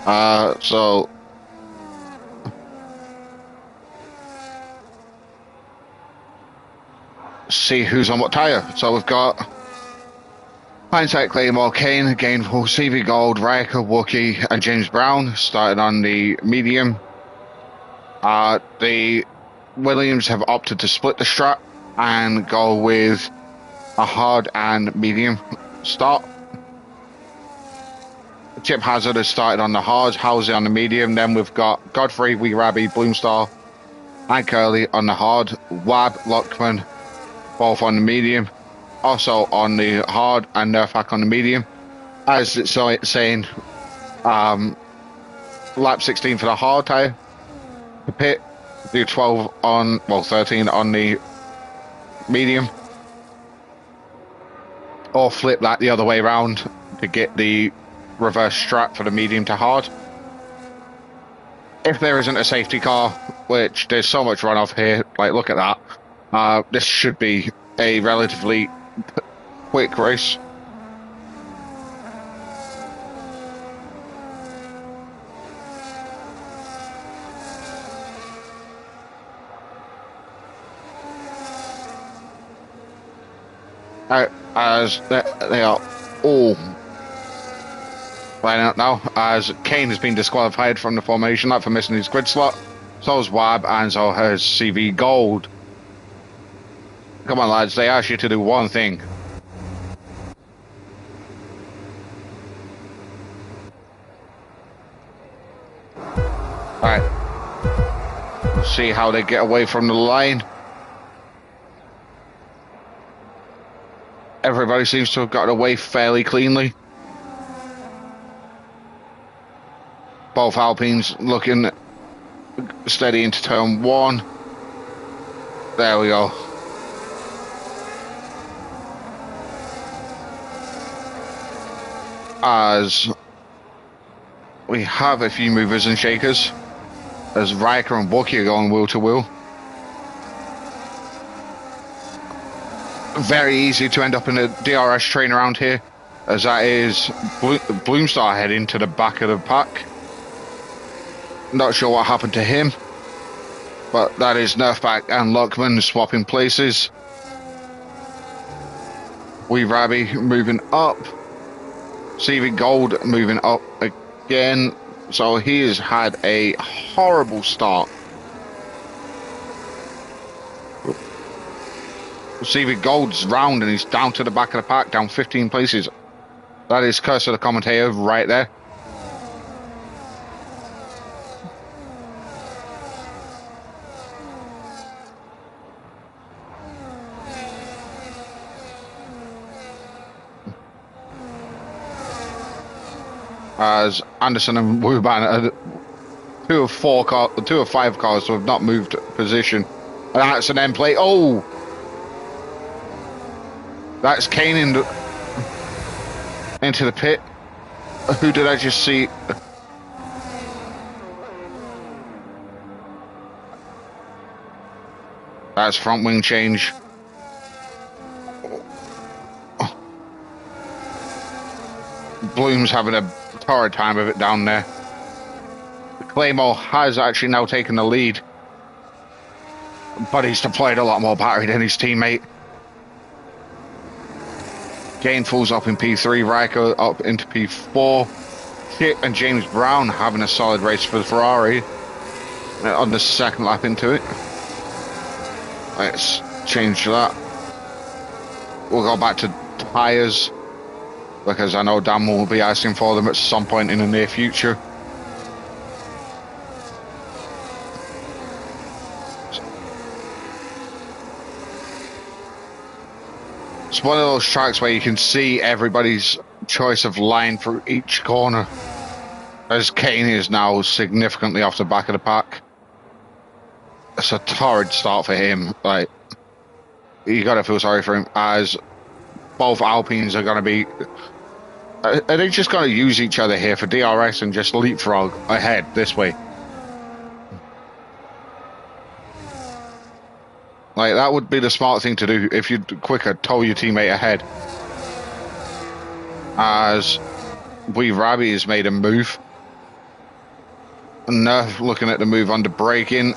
So see who's on what tyre. So we've got Hindsight, Claymore, Kane, Gainful, CV Gold, Riker, Wookie, and James Brown started on the medium. The Williams have opted to split the strat and go with a hard and medium start. Chip Hazard has started on the hard, Halsey on the medium. Then we've got Godfrey, Weerabbey, Bloomstar, and Curly on the hard. Wab, Lockman, both on the medium. Also on the hard and Nerfak on the medium. As it's saying, lap 16 for the hard tyre. The pit, do 12 on, well, 13 on the medium. Or flip that the other way around to get the reverse strat for the medium to hard. If there isn't a safety car, which there's so much runoff here, like look at that. This should be a relatively quick race. As they are all lining up now, as Kane has been disqualified from the formation, not for missing his grid slot. So is Wab, and so has CV Gold. Come on, lads, they ask you to do one thing. Alright. We'll see how they get away from the line. Everybody seems to have gotten away fairly cleanly. Both Alpines looking steady into turn 1. There we go. As we have a few movers and shakers, as Riker and Wookie are going wheel to wheel. Very easy to end up in a DRS train around here, as that is Bloomstar heading to the back of the pack. Not sure what happened to him, but that is Nerfback and Luckman swapping places. Wee Rabby moving up. CV Gold moving up again. So he has had a horrible start. CV Gold's round and he's down to the back of the pack, down 15 places. That is Curse of the Commentator right there. As Anderson and Wuban are two of 5 cars who have not moved position. And that's an end plate. Oh! That's Kane into the pit. Who did I just see? That's front wing change. Bloom's having a torrid time of it down there. Claymore has actually now taken the lead, but he's deployed a lot more battery than his teammate. Gainful's up in P3, Riker up into P4. Kit and James Brown having a solid race for the Ferrari on the second lap into it. Let's change that. We'll go back to tyres, because I know Dan will be asking for them at some point in the near future. It's one of those tracks where you can see everybody's choice of line for each corner, as Kane is now significantly off the back of the pack. It's a torrid start for him. Like, you gotta feel sorry for him, as both Alpines are gonna be... Are they just gonna use each other here for DRS and just leapfrog ahead this way? Like, that would be the smart thing to do if you'd quicker tow your teammate ahead. As Wee Rabby has made a move. Nerf looking at the move under braking.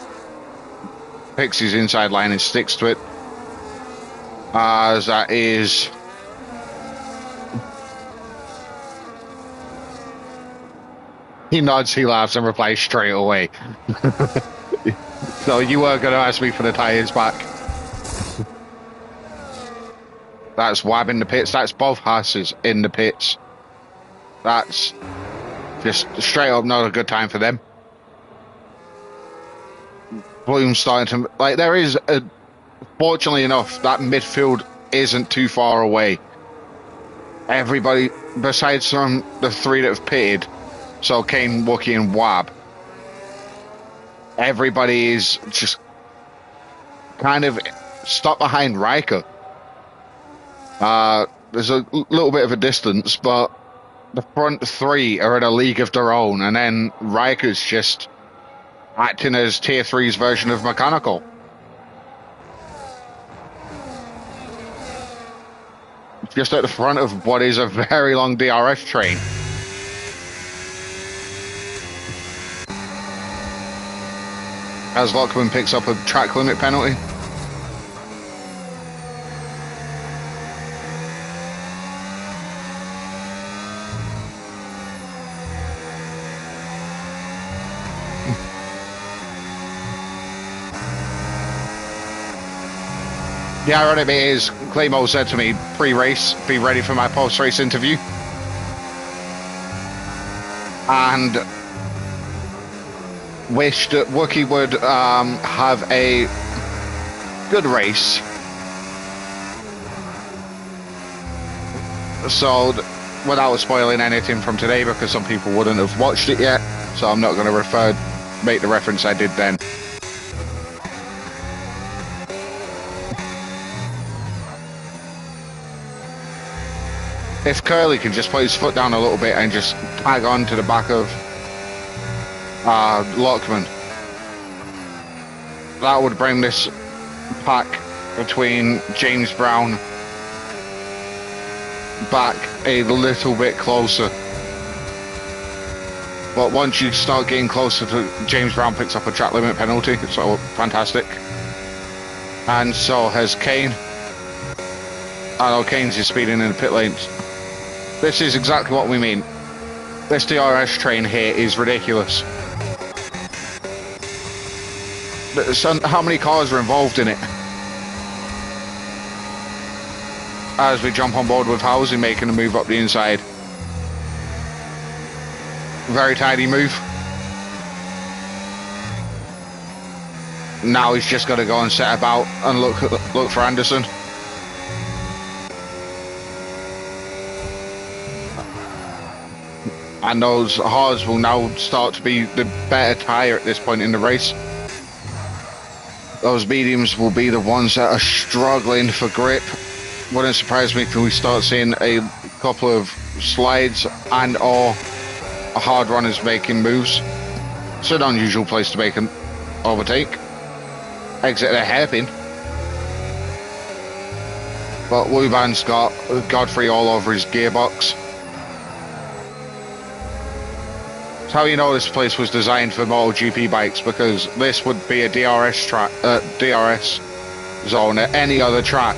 Picks his inside line and sticks to it. As that is... He nods, he laughs, and replies straight away. So you were going to ask me for the tyres back. That's Wab in the pits. That's both Haas's in the pits. That's just straight up not a good time for them. Bloom's starting to... Like, there is... fortunately enough, that midfield isn't too far away. Everybody, besides from the 3 that have pitted, so Kane, Wookie, and Wab, everybody is just kind of stuck behind Riker. There's a little bit of a distance, but the front 3 are in a league of their own, and then Riker's just acting as Tier 3's version of mechanical. Just at the front of what is a very long DRS train. As Lockman picks up a track limit penalty. The ironic bit is, Claymore said to me pre-race, be ready for my post-race interview. And wished that Wookie would have a good race. So, without spoiling anything from today, because some people wouldn't have watched it yet, so I'm not going to refer make the reference I did then. If Curly can just put his foot down a little bit and just tag on to the back of Lockman, that would bring this pack between James Brown back a little bit closer. But once you start getting closer to James Brown picks up a track limit penalty, so fantastic. And so has Kane. I know Kane's is speeding in the pit lanes. This is exactly what we mean. This DRS train here is ridiculous. So how many cars are involved in it? As we jump on board with Housley making a move up the inside. Very tidy move. Now he's just got to go and set about and look for Anderson. And those hards will now start to be the better tyre at this point in the race. Those mediums will be the ones that are struggling for grip. Wouldn't surprise me if we start seeing a couple of slides and or hard runners making moves. It's an unusual place to make an overtake. Exit a hairpin. But Wuban's got Godfrey all over his gearbox. That's how you know this place was designed for MotoGP bikes, because this would be a DRS track, DRS zone at any other track.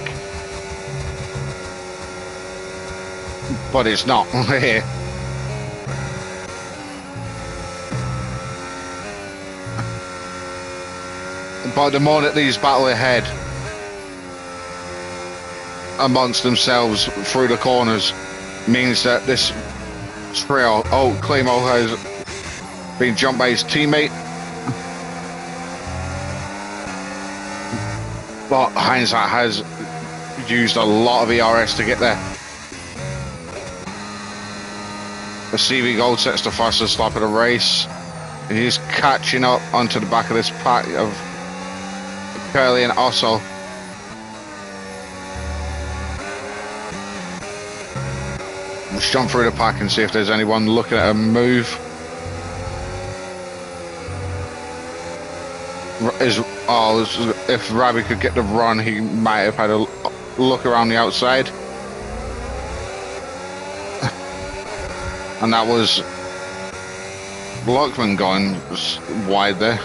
But it's not here. But the more that these battle ahead amongst themselves through the corners means that this trio, Claymore has been jumped by his teammate. But hindsight has used a lot of ERS to get there. The CV Gold sets the fastest lap of the race. He's catching up onto the back of this pack of Curly and Osso. Let's jump through the pack and see if there's anyone looking at a move. If Rabi could get the run, he might have had a look around the outside. And that was Lockman going wide there.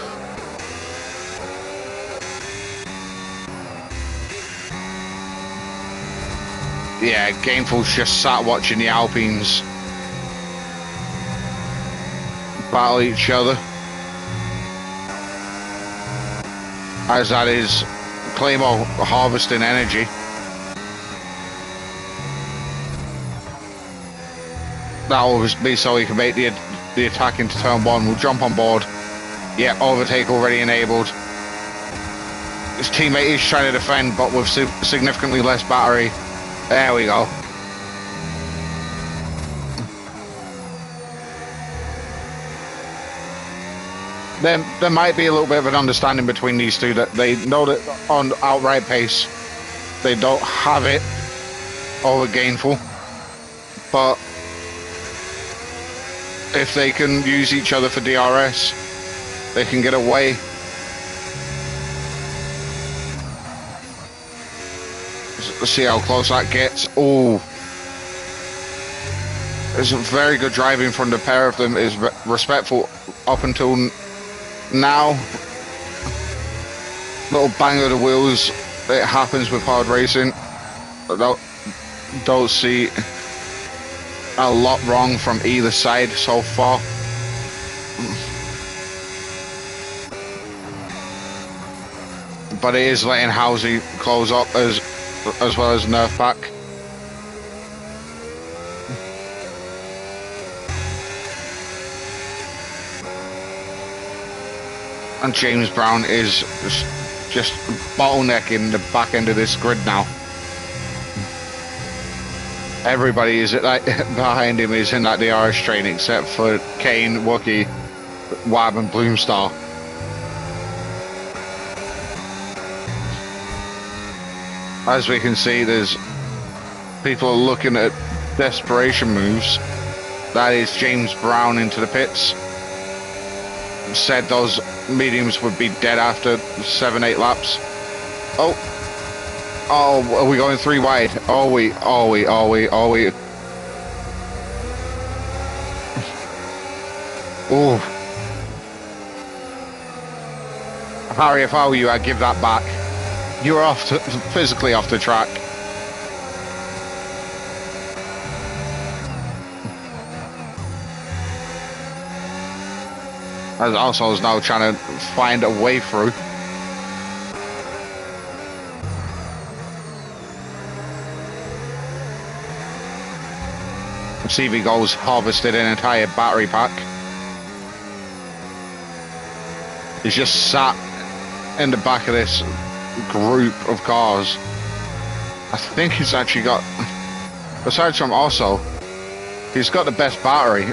Yeah, Gainful's just sat watching the Alpines battle each other. As that is Claymore harvesting energy. That will be so he can make the attack into turn one. We'll jump on board. Yeah, overtake already enabled. His teammate is trying to defend, but with significantly less battery. There we go. There might be a little bit of an understanding between these two, that they know that on outright pace they don't have it over Gainful, but if they can use each other for DRS, they can get away. Let's see how close that gets. Oh, it's a very good driving from the pair of them. Is respectful up until now. Little bang of the wheels. It happens with hard racing. Don't see a lot wrong from either side so far. But it is letting Housley close up as well as Nerf Pack. And James Brown is just bottlenecking the back end of this grid now. Everybody is behind him is in that DRS train except for Kane, Wookie, Wab and Bloomstar. As we can see, there's people looking at desperation moves. That is James Brown into the pits. Said those mediums would be dead after 7-8 laps. Oh, are we going 3 wide? Are we? Ooh. Harry, if I were you, I'd give that back. You're physically off the track. As also is now trying to find a way through. CV Goals harvested an entire battery pack. He's just sat in the back of this group of cars. I think he's actually got, besides from also, he's got the best battery.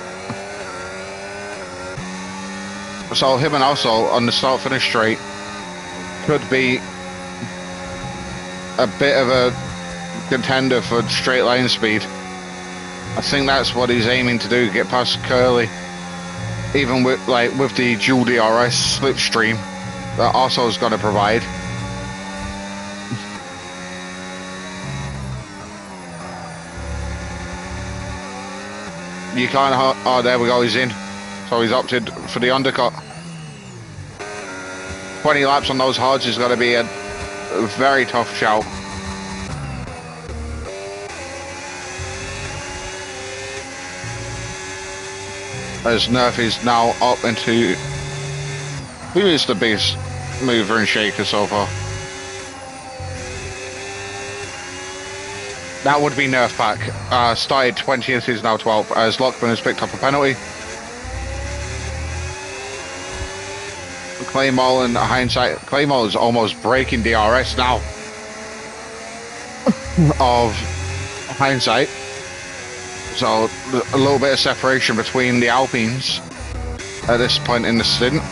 So him and also on the start finish straight could be a bit of a contender for straight line speed. I think that's what he's aiming to do, get past Curly. Even with the dual DRS slipstream that also is going to provide. You can't, oh there we go, he's in. So he's opted for the undercut. 20 laps on those hards is going to be a very tough shout. As Nerf is now up into, who is the biggest mover and shaker so far? That would be Nerf Pack. Started 20th, is now 12th, as Lockman has picked up a penalty. Claymore and Hindsight. Claymore is almost breaking DRS now of Hindsight. So a little bit of separation between the Alpines at this point in the stint.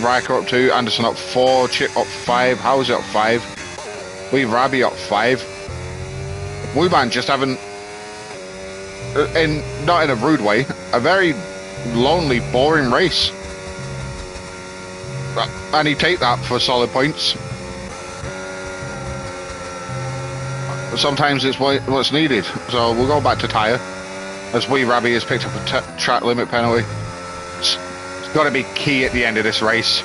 Riker up 2, Anderson up 4, Chip up 5, How's up 5, Lee Rabbi up 5. Blue Band just having, not in a rude way, a very lonely, boring race. And he take that for solid points. Sometimes it's what's needed. So we'll go back to tyre, as Wee Rabbi has picked up a track limit penalty. It's got to be key at the end of this race.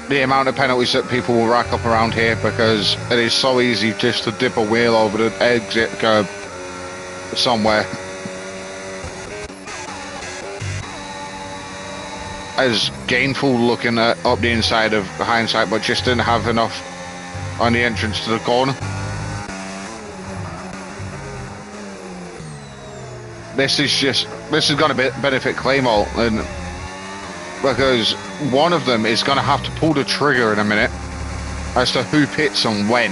The amount of penalties that people will rack up around here, because it is so easy just to dip a wheel over the exit curb somewhere. As Gainful looking up the inside of Hindsight, but just didn't have enough on the entrance to the corner. This is going to benefit Claymore, and because one of them is going to have to pull the trigger in a minute as to who pits and when.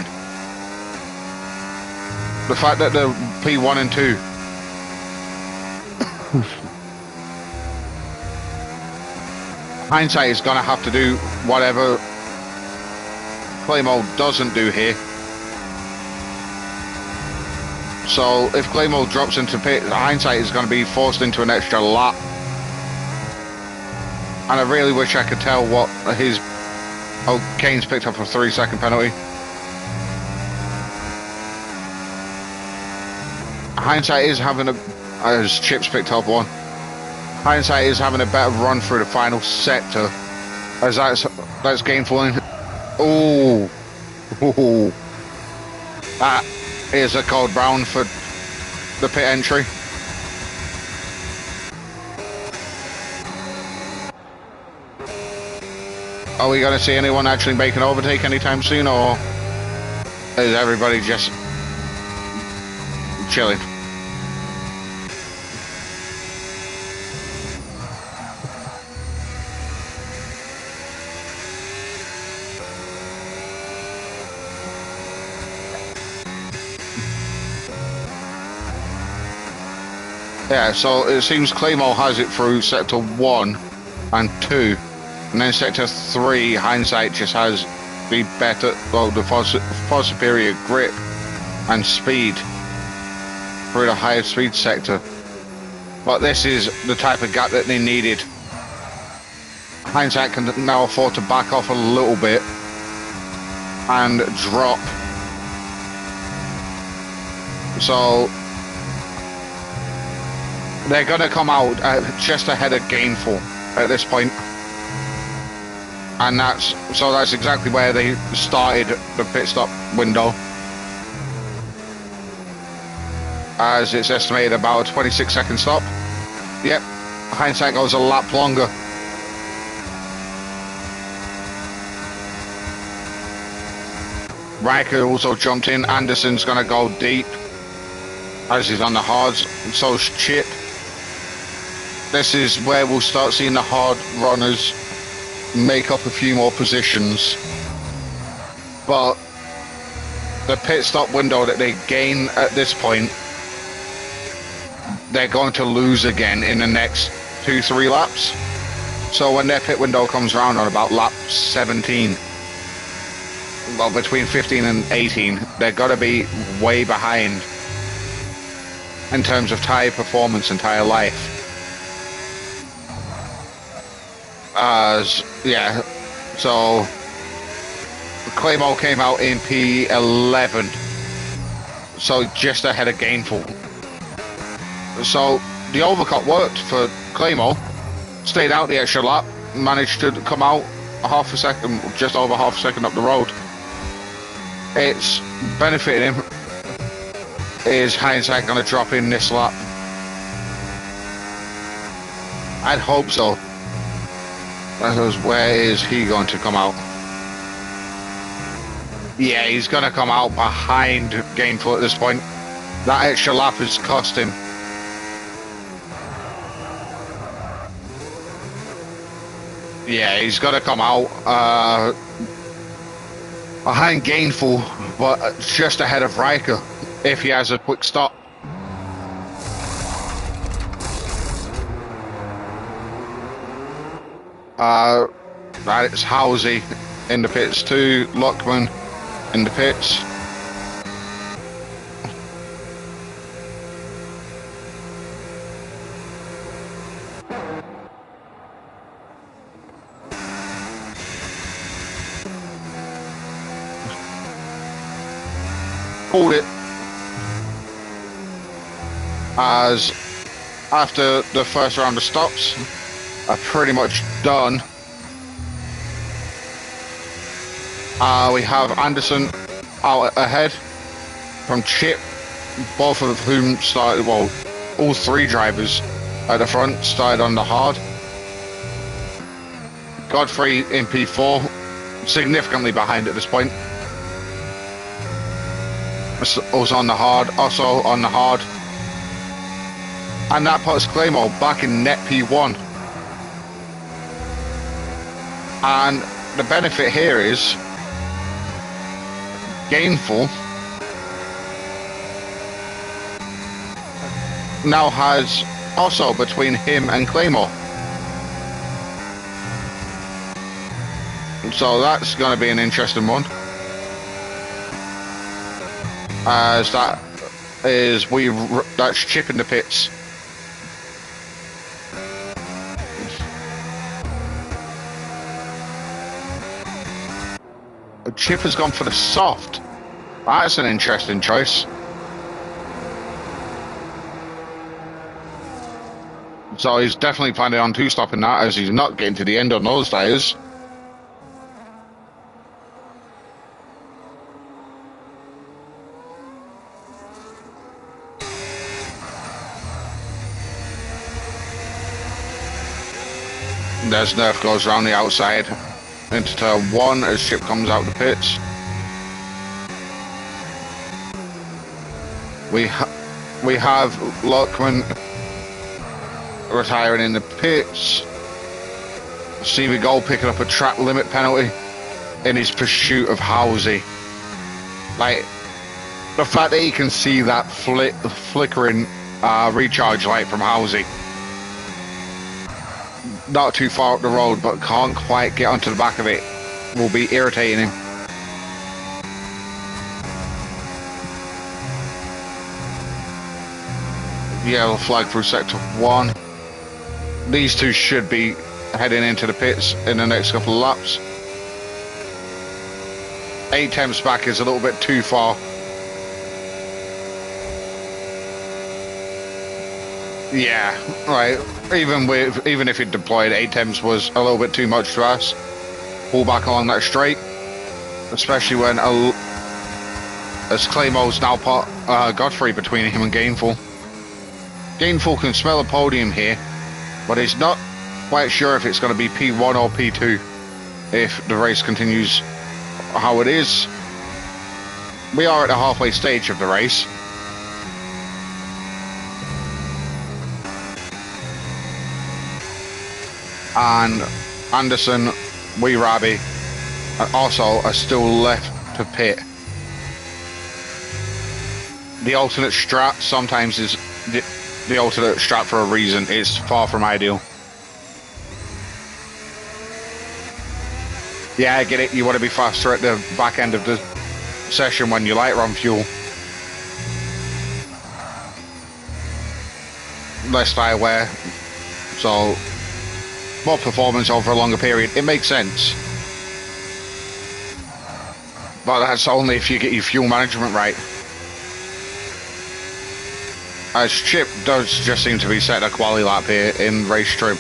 The fact that the P1 and 2 Hindsight is going to have to do whatever Claymore doesn't do here. So if Claymore drops into pit, Hindsight is going to be forced into an extra lap. And I really wish I could tell what his... Oh, Kane's picked up a 3-second penalty. Hindsight is having a... As Chip's picked up one. Hindsight is having a better run through the final sector, as that's Gainful in. Oh, that is a cold brown for the pit entry. Are we going to see anyone actually make an overtake anytime soon, or is everybody just chilling? Yeah, so it seems Claymore has it through sector 1 and 2, and then sector 3, Hindsight just has the better, well, the far superior grip and speed through the higher speed sector. But this is the type of gap that they needed. Hindsight can now afford to back off a little bit and drop. So they're going to come out just ahead of Gainful at this point. And that's exactly where they started the pit stop window. As it's estimated about a 26-second stop. Yep, Hindsight goes a lap longer. Riker also jumped in. Anderson's going to go deep as he's on the hards. And so's Chip. This is where we'll start seeing the hard runners make up a few more positions. But the pit stop window that they gain at this point, they're going to lose again in the next 2-3 laps. So when their pit window comes around on about lap 17, well, between 15 and 18, they're going to be way behind in terms of tyre performance and tyre life. Yeah, so Claymore came out in P11, so just ahead of Gainful. So the overcut worked for Claymore, stayed out the extra lap, managed to come out half a second, just over half a second up the road. It's benefited him. Is Hindsight going to drop in this lap? I'd hope so. Where is he going to come out? Yeah, he's going to come out behind Gainful at this point. That extra lap has cost him. Yeah, he's got to come out behind Gainful, but just ahead of Riker if he has a quick stop. Right, it's Halsey in the pits too, Lockman in the pits. Called it, as after the first round of stops are pretty much done. We have Anderson out ahead from Chip, both of whom started, well, all three drivers at the front started on the hard. Godfrey in P4, significantly behind at this point. Also on the hard, and that puts Claymore back in net P1. And the benefit here is Gainful now has also between him and Claymore. So that's going to be an interesting one. As that's Chip in the pits. Chip has gone for the soft. That's an interesting choice. So he's definitely planning on two-stopping that, as he's not getting to the end on those tyres. There's Nerf goes around the outside into turn 1 as Chip comes out the pits. We have Lockman retiring in the pits. Stevie Gold picking up a track limit penalty in his pursuit of Halsey. Like, the fact that he can see that flickering recharge light from Halsey. Not too far up the road, but can't quite get onto the back of it. Will be irritating him. Yellow flag through sector 1. These two should be heading into the pits in the next couple of laps. 8 temps back is a little bit too far. Yeah, right. Even if it deployed, 8 temps was a little bit too much to us. Pull back along that straight, especially when as Claymo's now put Godfrey between him and Gainful. Gainful can smell a podium here, but he's not quite sure if it's going to be P1 or P2 if the race continues how it is. We are at the halfway stage of the race. And Anderson, Weerabi, and also are still left to pit. The alternate strat sometimes is the alternate strat for a reason. It's far from ideal. Yeah, I get it. You want to be faster at the back end of the session when you light run fuel. Less tire wear. So more performance over a longer period. It makes sense. But that's only if you get your fuel management right. As Chip does just seem to be setting a quali lap here in race trim.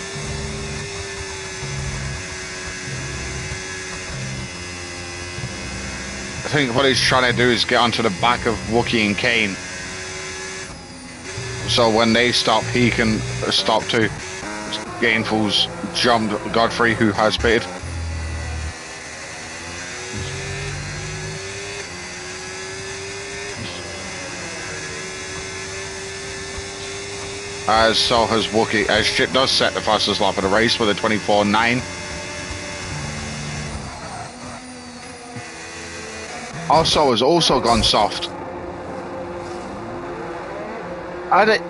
I think what he's trying to do is get onto the back of Wookie and Kane. So when they stop, he can stop too. Gainful's jumped Godfrey, who has pitted. As so has Wookie, as Chip does set the fastest lap of the race with a 24.9. Also has also gone soft.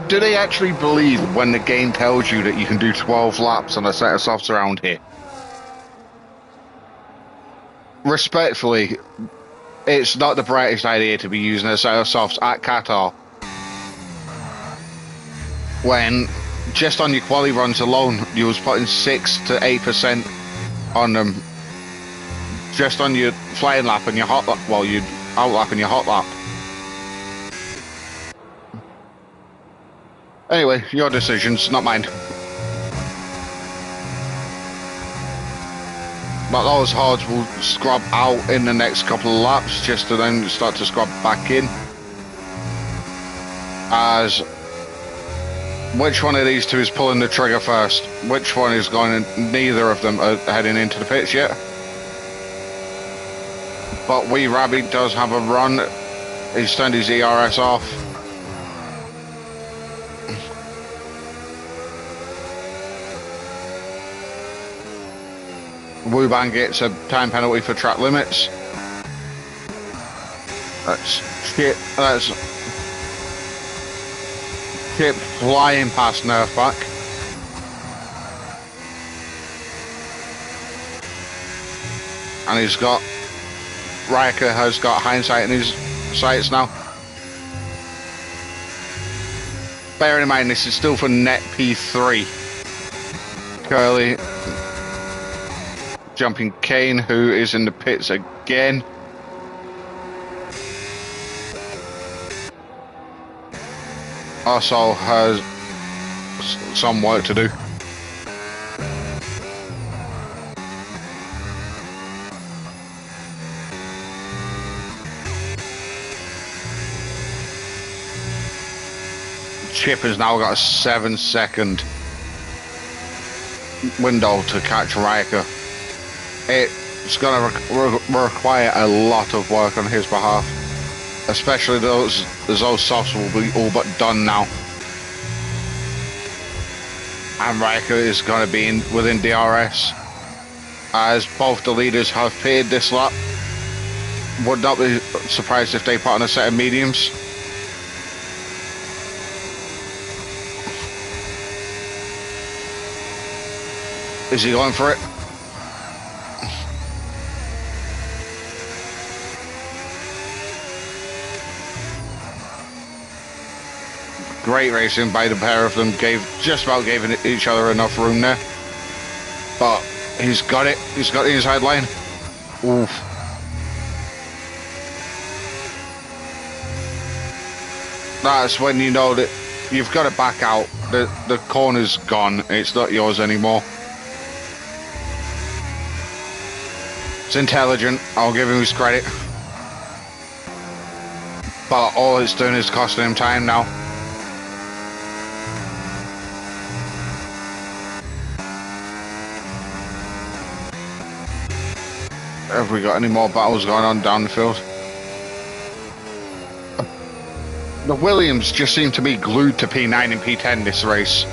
Do they actually believe when the game tells you that you can do 12 laps on a set of softs around here? Respectfully, it's not the brightest idea to be using a set of softs at Qatar. When just on your quali runs alone, you was putting 6 to 8% on them. Just on your flying lap and your hot lap, well, you out lap and your hot lap. Anyway, your decisions, not mine. But those hards will scrub out in the next couple of laps, just to then start to scrub back in. As which one of these two is pulling the trigger first? Which one is going to, neither of them are heading into the pits yet. But Weerabi does have a run. He's turned his ERS off. Wuban gets a time penalty for track limits. That's Chip. That's Chip flying past Nerfback. And he's got Riker has got hindsight in his sights now. Bearing in mind this is still for net P3. Curly jumping Kane, who is in the pits again. Also has some work to do. Chip has now got a 7-second window to catch Riker. It's going to require a lot of work on his behalf, especially those softs will be all but done now. And Riker is going to be within DRS, as both the leaders have pitted this lap. Would not be surprised if they put on a set of mediums. Is he going for it? Great racing by the pair of them. Just about gave each other enough room there. But he's got it. He's got the inside line. Oof. That's when you know that you've got to back out. The corner's gone. It's not yours anymore. It's intelligent. I'll give him his credit. But all it's doing is costing him time now. Have we got any more battles going on down the field? The Williams just seem to be glued to P9 and P10 this race.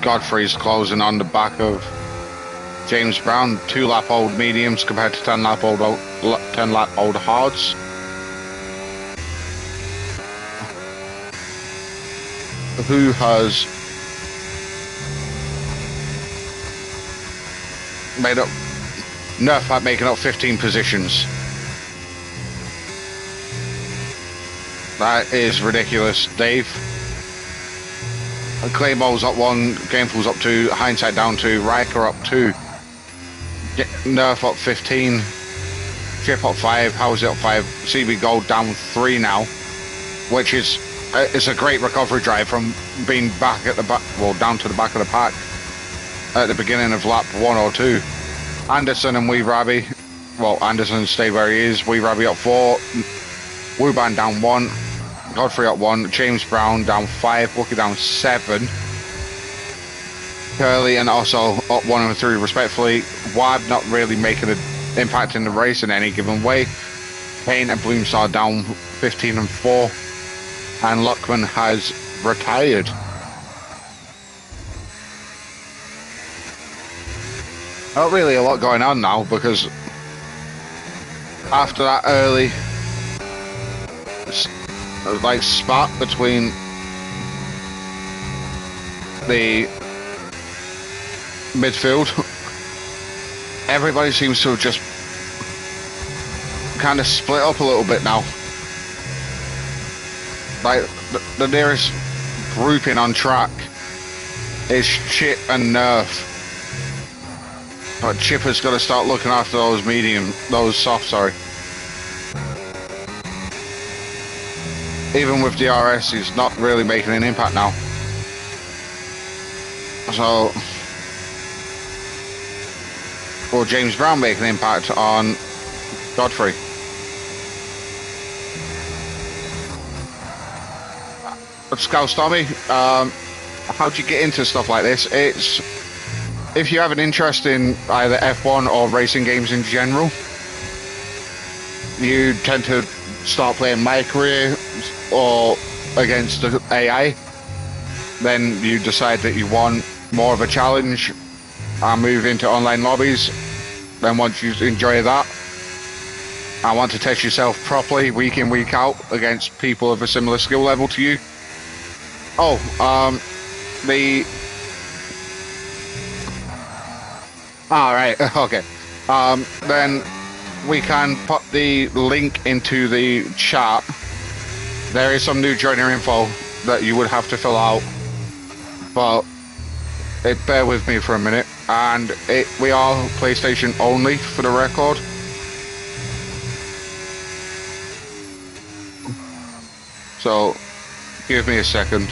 Godfrey's closing on the back of James Brown. 2-lap old mediums compared to 10-lap old hards. Who has made up Nerf at making up 15 positions. That is ridiculous, Dave. Claymore's up 1, Gameful's up 2, Hindsight down 2, Riker up 2, Nerf up 15, Chip up 5, Howsey up 5, CB Gold down 3 now, which is it's a great recovery drive from being back at the back, well, down to the back of the pack at the beginning of lap 1 or 2. Anderson and Weerabi, well, Anderson stayed where he is. Weerabi up 4, Wuban down 1, Godfrey up 1, James Brown down 5, Wookie down 7, Curly and also up 1 and 3 respectfully. Wab not really making an impact in the race in any given way. Payne and Bloomstar down 15 and 4. And Luckman has retired. Not really a lot going on now, because after that early spat between the midfield, everybody seems to have just kind of split up a little bit now. Like, the nearest grouping on track is Chip and Nerf. But Chipper's got to start looking after those soft, sorry. Even with DRS, he's not really making an impact now. So, will James Brown make an impact on Godfrey? Scout Tommy, how do you get into stuff like this? It's if you have an interest in either F1 or racing games in general, you tend to start playing My Career or against the AI. Then you decide that you want more of a challenge and move into online lobbies. Then once you enjoy that and want to test yourself properly week in, week out against people of a similar skill level to you. Oh, alright, okay. Then we can put the link into the chat. There is some new joiner info that you would have to fill out, but bear with me for a minute. And we are PlayStation only, for the record. So, give me a second.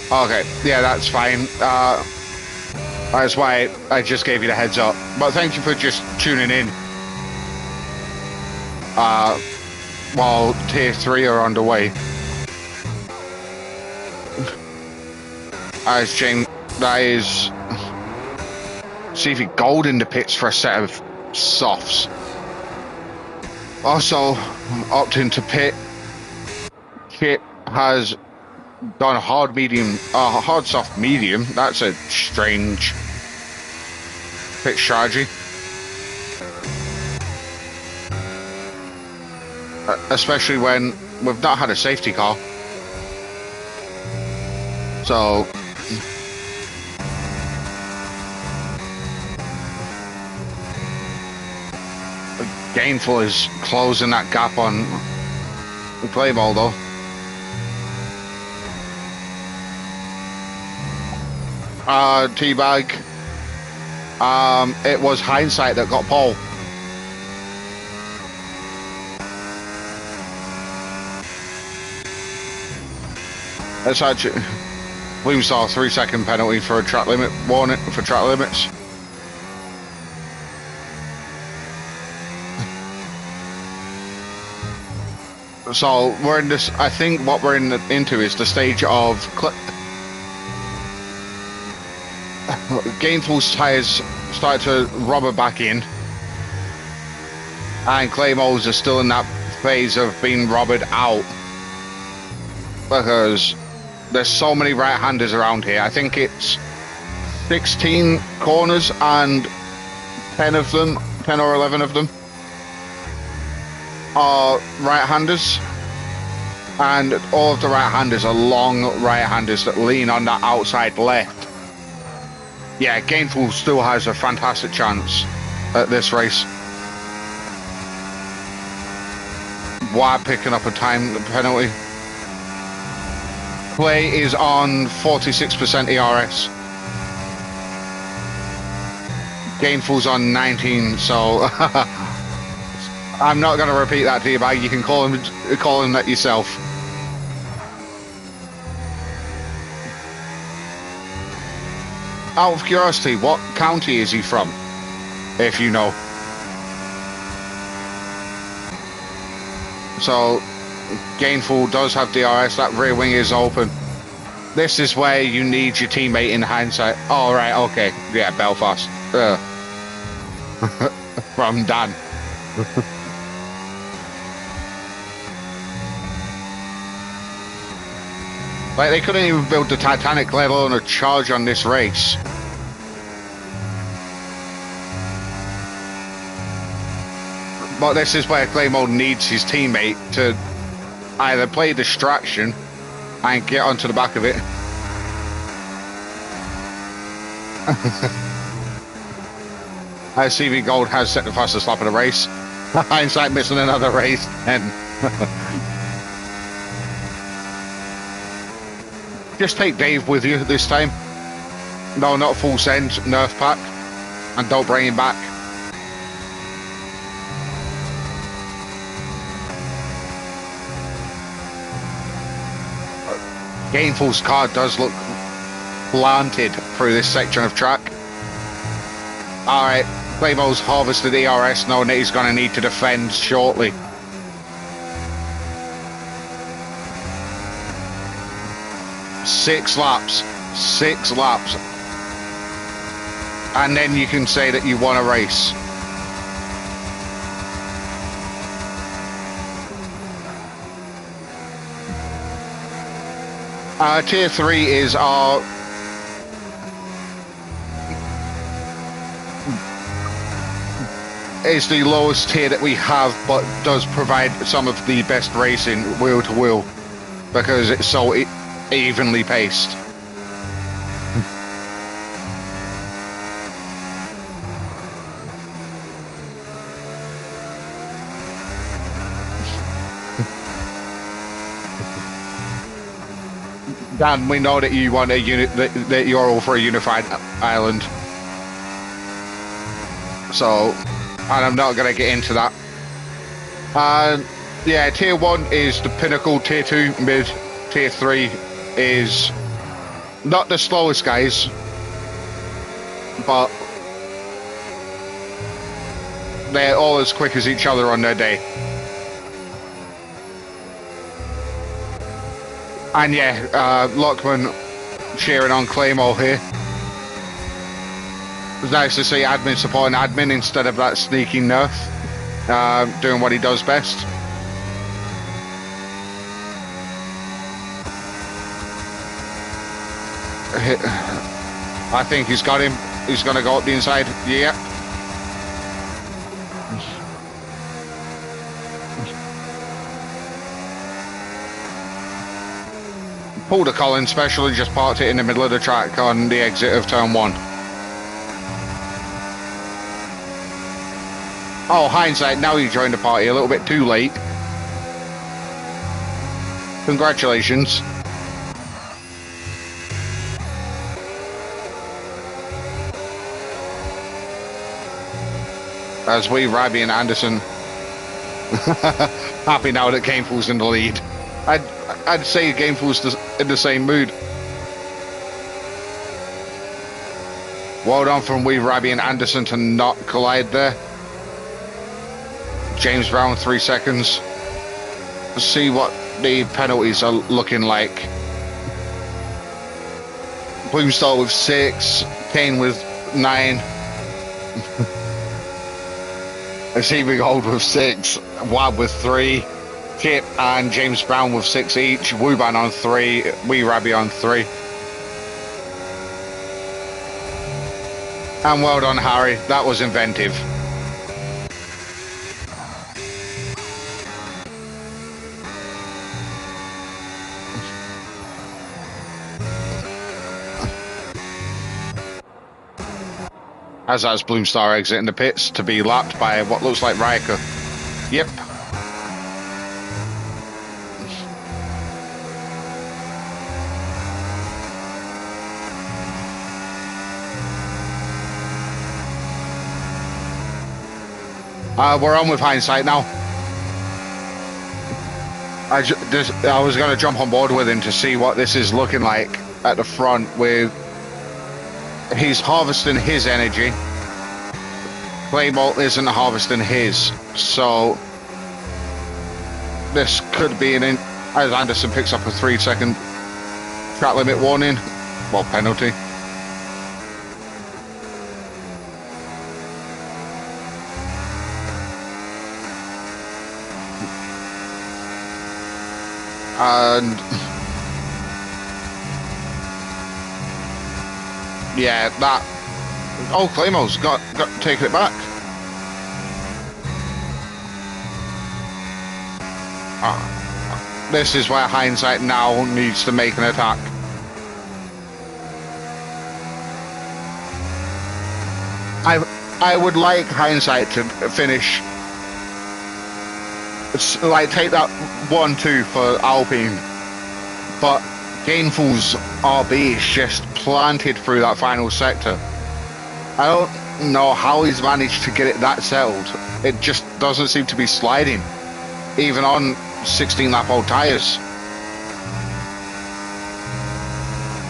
Okay, yeah, that's fine. That's why I just gave you the heads up. But thank you for just tuning in while Tier 3 are underway. As James, that is CV Gold in the pits for a set of softs. Also, opting to pit, Kit has done hard medium, hard soft medium. That's a strange pit strategy. especially when we've not had a safety car. So Gainful is closing that gap on Claymore though. Teabag. It was Hindsight that got pole. It's actually, we saw a 3-second penalty for a track limit warning for track limits. So we're in this. I think what we're into is the stage of Gainful's tyres start to rubber back in, and Claymore's are still in that phase of being rubbered out because there's so many right-handers around here. I think it's 16 corners and 10 or 11 of them are right-handers, and all of the right-handers are long right-handers that lean on that outside left. Yeah, Gainful still has a fantastic chance at this race. Why picking up a time penalty? Clay is on 46% ERS. Gainful's on 19, so I'm not going to repeat that to you, but you can call him that yourself. Out of curiosity, what county is he from, if you know? So, Gainful does have DRS, that rear wing is open. This is where you need your teammate in Hindsight. Oh, right, okay. Yeah, Belfast. From Dan. Like, they couldn't even build the Titanic, let alone a charge on this race. But this is where Claymore needs his teammate to either play distraction and get onto the back of it. CV Gold has set the fastest lap of the race. Hindsight missing another race, and just take Dave with you this time. No, not full send, nerf pack, and don't bring him back. Gainful's car does look planted through this section of track. Alright, Claymore's harvested ERS, knowing that he's going to need to defend shortly. Six laps. And then you can say that you won a race. Tier 3 is our the lowest tier that we have, but does provide some of the best racing wheel to wheel because it's so evenly paced. Dan, we know that you want a unit, that you're all for a unified island. So, and I'm not going to get into that. Yeah, tier 1 is the pinnacle, tier 2 mid, tier 3 is not the slowest guys, but they're all as quick as each other on their day. And yeah, Lockman cheering on Claymore here. It's nice to see admin supporting admin instead of that sneaky nerf, doing what he does best. I think he's got him. He's going to go up the inside. Yeah. Pulled a Collins special and just parked it in the middle of the track on the exit of turn 1. Oh, hindsight, now you joined the party a little bit too late. Congratulations. As we, Rabbi and Anderson, happy now that Gameful's in the lead. I'd say Gameful's in the same mood. Well done from we, Rabbi and Anderson to not collide there. James Brown 3 seconds. Let's see what the penalties are looking like. Bloomstar with 6, Kane with 9. Receiving Hold with 6, Wab with 3, Chip and James Brown with 6 each, Wuban on 3, Wee Rabbi on 3. And well done, Harry, that was inventive. As that's Bloomstar exiting the pits to be lapped by what looks like Riker. Yep. We're on with hindsight now. I was going to jump on board with him to see what this is looking like at the front with... He's harvesting his energy. Playbolt isn't harvesting his, so this could be as Anderson picks up a 3-second track limit warning, well, penalty. And yeah, that. Oh, Claymo's got taken it back. This is where hindsight now needs to make an attack. I would like hindsight to finish, like take that 1-2 for Alpine, but Gainful's RB is just planted through that final sector. I don't know how he's managed to get it that settled. It just doesn't seem to be sliding, even on 16 lap old tyres.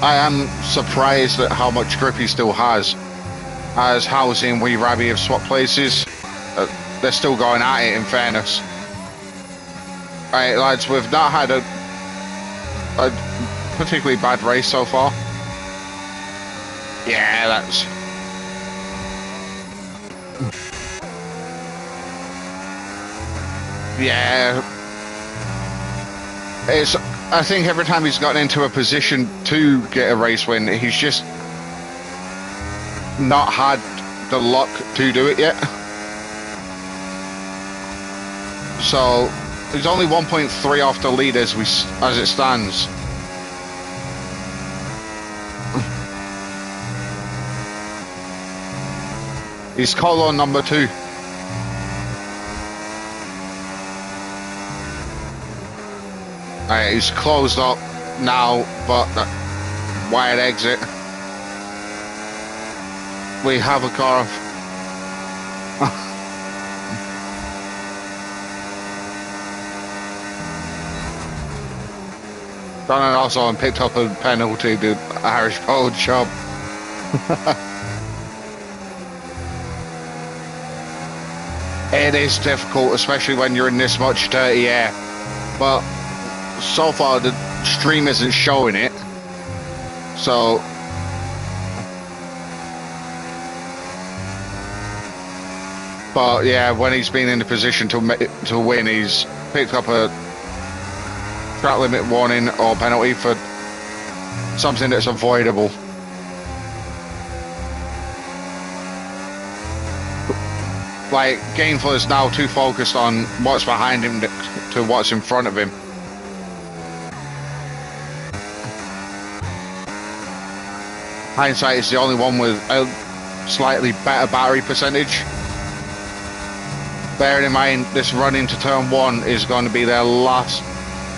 I am surprised at how much grip he still has, as Housing and Wee Rabbi have swapped places. They're still going at it, in fairness. Alright lads, we've not had a particularly bad race so far. Yeah, that's... Yeah. I think every time he's gotten into a position to get a race win, he's just not had the luck to do it yet. So he's only 1.3 off the lead as it stands. He's colon number 2. Alright, he's closed up now, but wide exit. We have a car off. Done it also and picked up a penalty, the Irish Gold job. It is difficult, especially when you're in this much dirty air. But so far the stream isn't showing it. So but yeah, when he's been in the position to win, he's picked up a track limit warning or penalty for something that's avoidable. Like, Gainful is now too focused on what's behind him to what's in front of him. Hindsight is the only one with a slightly better battery percentage. Bearing in mind, this run into turn one is going to be their last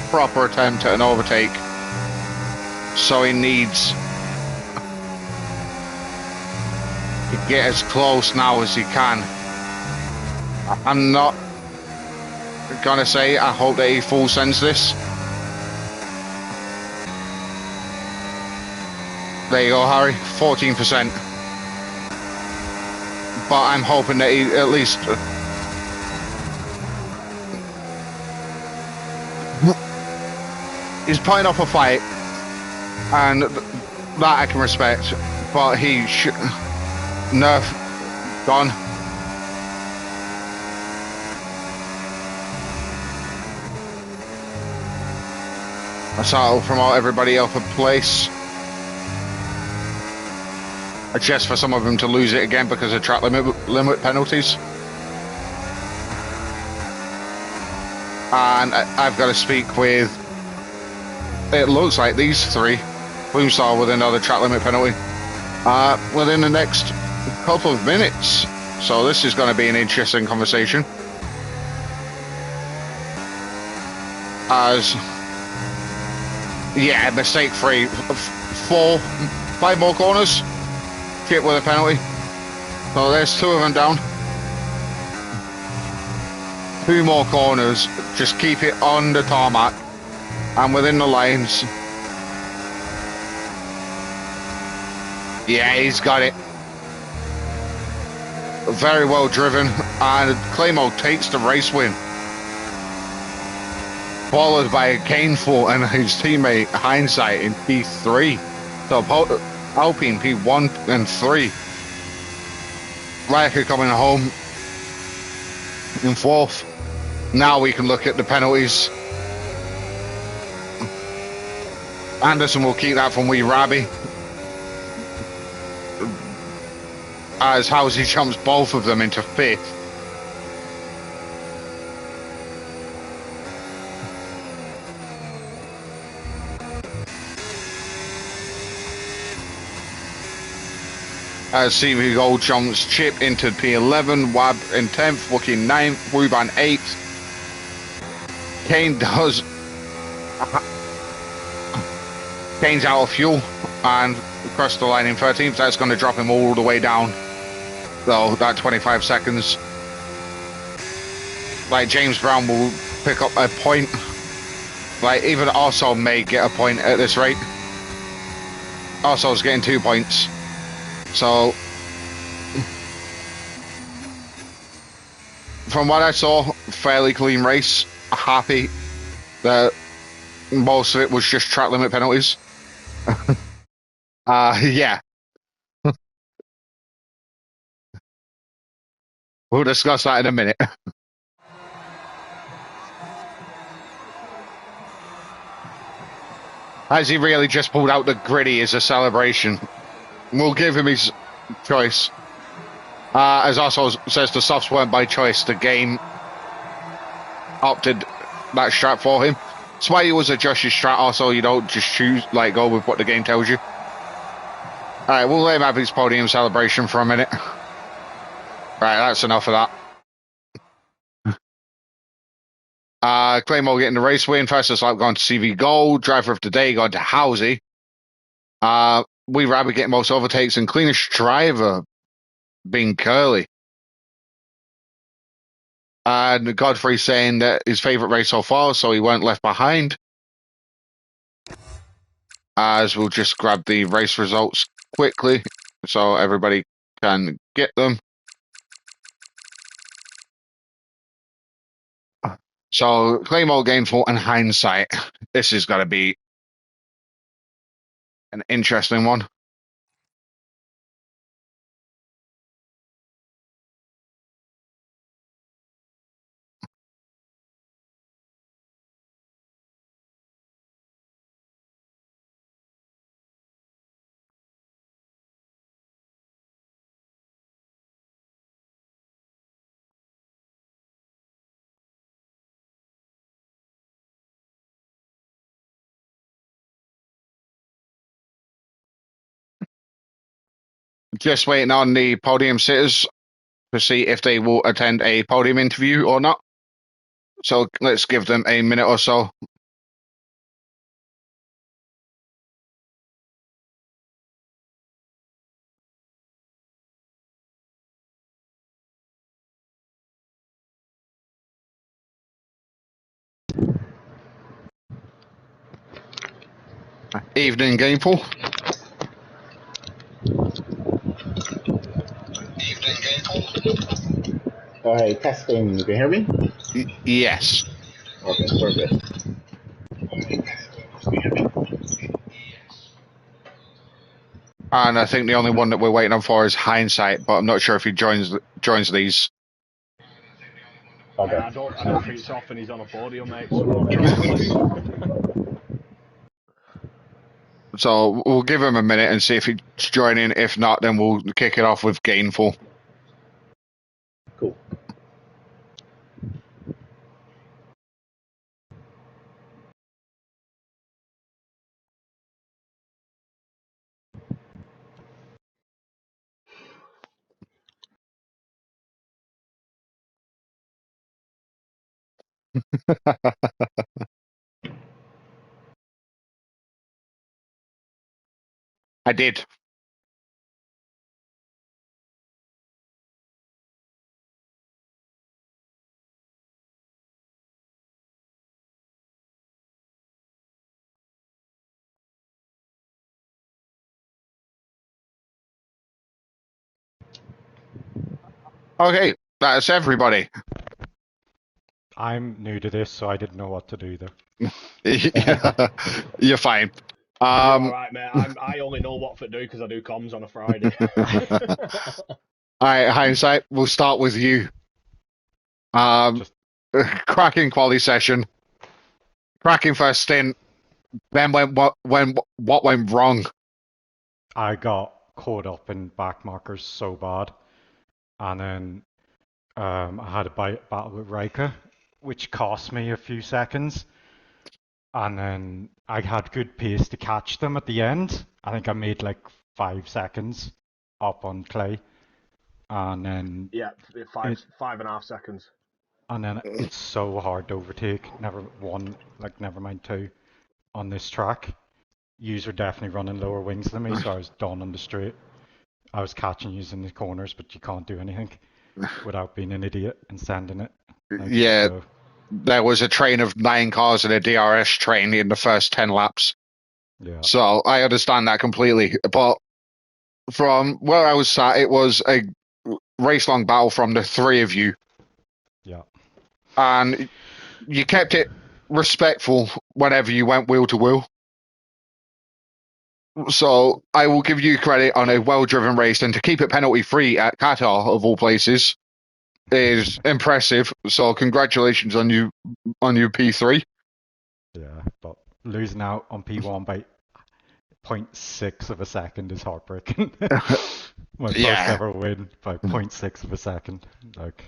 proper attempt at an overtake. So he needs to get as close now as he can. I'm not gonna say I hope that he full sends this. There you go, Harry, 14%. But I'm hoping that he at least he's putting up a fight, and that I can respect. But he should nerf gone. So I'll promote everybody else a place. Just for some of them to lose it again because of track limit penalties. And I've got to speak with, it looks like these three, Boomstar with another track limit penalty, within the next couple of minutes. So this is going to be an interesting conversation. As, yeah, mistake free, 5 more corners. With a penalty. So there's 2 of them down. 2 more corners. Just keep it on the tarmac and within the lanes. Yeah, he's got it. Very well driven, and Claymore takes the race win. Followed by a Gainful and his teammate Hindsight in P3. So Alpine P1 and 3. Riker coming home in 4th. Now we can look at the penalties. Anderson will keep that from Wee Rabbi. As Housie jumps both of them into 5th. As CV Gold jumps Chip into P11, Wab in 10th, Wookie 9th, Ruban 8th. Kane does. Kane's out of fuel and across the line in 13th. That's going to drop him all the way down. Though, that 25 seconds. Like, James Brown will pick up a point. Like, even Arso may get a point at this rate. Arso's getting 2 points. So, from what I saw, fairly clean race. Happy that most of it was just track limit penalties. Yeah. We'll discuss that in a minute. Has he really just pulled out the gritty as a celebration? We'll give him his choice. As also says, the softs weren't by choice. The game opted that strat for him. That's why you always adjust your strat. Also, you don't just choose, like, go with what the game tells you. Alright, we'll let him have his podium celebration for a minute. Right, that's enough of that. Claymore getting the race win. Fastest lap going to CV Gold. Driver of the day going to Housie. Wee Rabbit getting most overtakes, and cleanest driver being Curly. And Godfrey saying that his favourite race so far, so he weren't left behind. As we'll just grab the race results quickly so everybody can get them. So, Claymore, Gainful, and Hindsight. This is going to be an interesting one. Just waiting on the podium sitters to see if they will attend a podium interview or not. So let's give them a minute or so. Evening, Gameful. All right, testing. You can hear me? Yes. Okay, perfect. And I think the only one that we're waiting on for is Hindsight, but I'm not sure if he joins these. Okay. I don't think it's often he's on a podium, mate, so I'm not sure. So we'll give him a minute and see if he's joining. If not, then we'll kick it off with Gainful. Cool. I did. Okay, that's everybody. I'm new to this, so I didn't know what to do there. You're fine. All right, mate. I only know what to do because I do comms on a Friday. All right, Hindsight. We'll start with you. Cracking quality session. Cracking first stint. Then what went wrong? I got caught up in back markers so bad, and then I had a battle with Riker, which cost me a few seconds, and then I had good pace to catch them at the end. I think I made like 5 seconds up on Clay, and then yeah, 5.5 seconds. And then it's so hard to overtake. Never mind two on this track. Yous are definitely running lower wings than me, so I was done on the straight. I was catching yous in the corners, but you can't do anything without being an idiot and sending it. Yeah, there was a train of 9 cars in a DRS train in the first 10 laps. Yeah. So I understand that completely. But from where I was sat, it was a race-long battle from the 3 of you. Yeah. And you kept it respectful whenever you went wheel to wheel. So I will give you credit on a well-driven race, and to keep it penalty-free at Qatar, of all places, is impressive. So congratulations on you P3. Yeah, but losing out on P1 by 0.6 of a second is heartbreaking. My first ever win by 0.6 of a second. Like,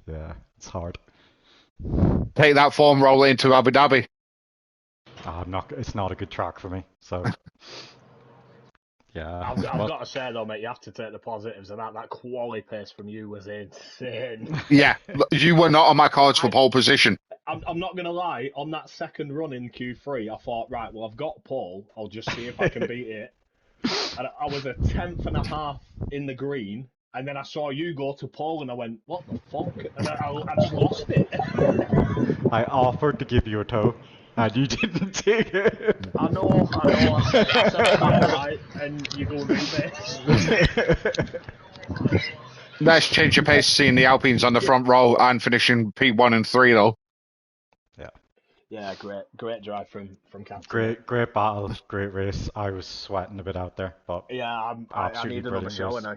yeah, it's hard. Take that form, roll it into Abu Dhabi. It's not a good track for me, so... Yeah. I've got to say though, mate, you have to take the positives, and that quality pace from you was insane. Yeah, you were not on my cards for pole position. I'm not gonna lie. On that second run in Q3, I thought, right, well, I've got pole. I'll just see if I can beat it. And I was a 10th.5 in the green, and then I saw you go to pole, and I went, what the fuck? And I just lost it. I offered to give you a tow, and you didn't take it. I know. I said, right, and you go rebase. Nice change of pace seeing the Alpines on the front row and finishing P1 and 3 though. Yeah, great drive from Captain. Great battle, great race. I was sweating a bit out there, but yeah, I need another show now.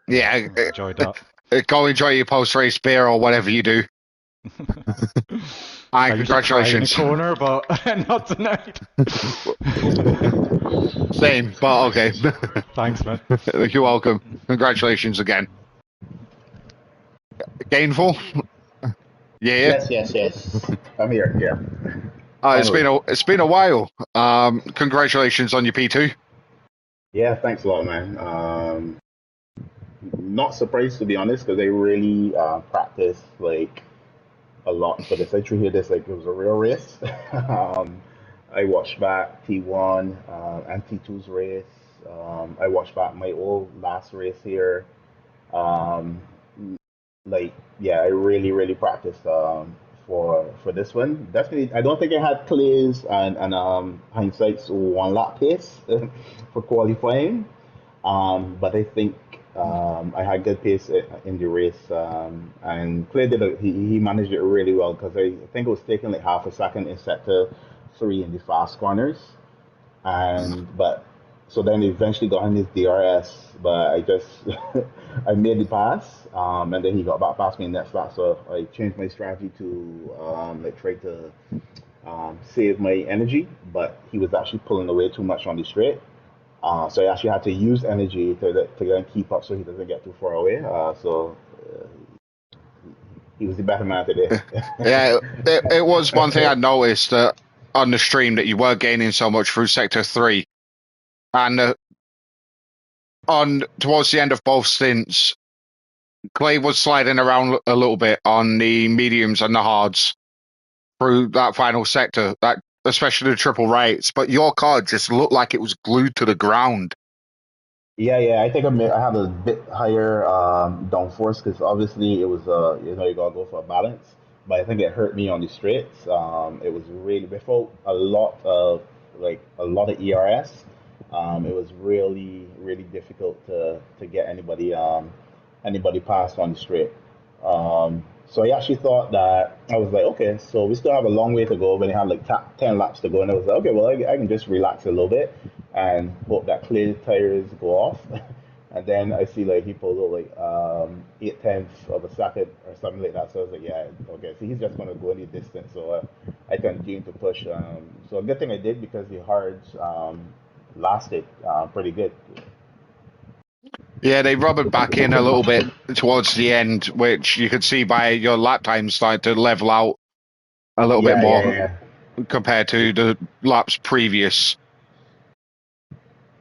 Yeah, enjoyed that. Go enjoy your post-race beer or whatever you do. Congratulations. I in the corner, but not tonight. Same, but okay. Thanks, man. You're welcome. Congratulations again. Gainful? Yeah. Yes. I'm here. Yeah. It's been a while. Congratulations on your P2. Yeah, thanks a lot, man. Not surprised to be honest, because they really practice like a lot for this. I treated this like it was a real race. um, I watched back T1 and T2's race. I watched back my old last race here. Um, like yeah, I really practiced for this one. Definitely, I don't think I had Clay's and hindsight's one lap pace for qualifying. But I think I had good pace in the race, and Clay he managed it really well because I think it was taking like half a second in sector three in the fast corners, and but so then eventually got on his DRS, but I just I made the pass, and then he got back past me in that slot, so I changed my strategy to like try to save my energy, but he was actually pulling away too much on the straight. So I actually had to use energy to then keep up so he doesn't get too far away. So he was the better man today. Yeah, it was one thing I noticed on the stream that you were gaining so much through sector three, and on towards the end of both stints, Clay was sliding around a little bit on the mediums and the hards through that final sector, that especially the triple rights. But your car just looked like it was glued to the ground. Yeah. I think I had a bit higher downforce because obviously it was you gotta go for a balance. But I think it hurt me on the straights. It was really before a lot of ERS. It was really difficult to get anybody past on the straight. So I actually thought that I was like, okay, so we still have a long way to go. When they had like 10 laps to go, and I was like, okay, well, I can just relax a little bit and hope that clear tires go off. And then I see like he pulled out like 8 tenths of a second or something like that. So I was like, yeah, okay. So he's just gonna go any distance. So I continued to push. So a good thing I did because the hards lasted pretty good. Yeah, they rubbered back in a little bit towards the end, which you could see by your lap time starting to level out a little bit more Yeah. compared to the laps previous.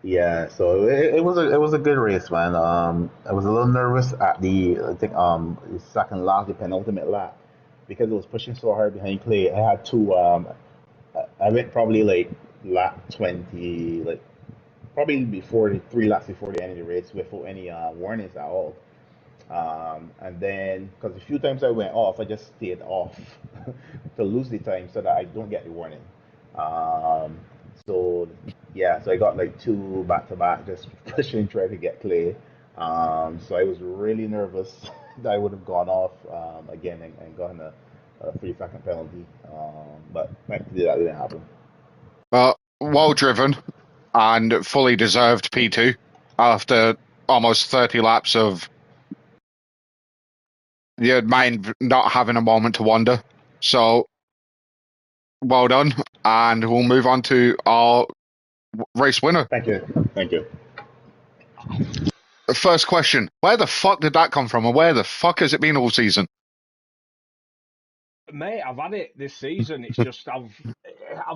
Yeah, so it was a good race, man. I was a little nervous at the I think the second lap, the penultimate lap, because it was pushing so hard behind Clay. I had to I went probably like lap 20, like probably before the 3 laps before the end of the race without any warnings at all. And then because a few times I went off, I just stayed off to lose the time so that I don't get the warning. Um, so yeah, so I got like two back to back, just pushing, trying to get Clay. So I was really nervous that I would have gone off again and gotten a 3 second penalty. But thankfully that didn't happen. Well driven and fully deserved P2 after almost 30 laps of your mind not having a moment to wander. So well done, and we'll move on to our race winner. Thank you. Thank you. First question: where the fuck did that come from, and where the fuck has it been all season? Mate, I've had it this season. It's just I've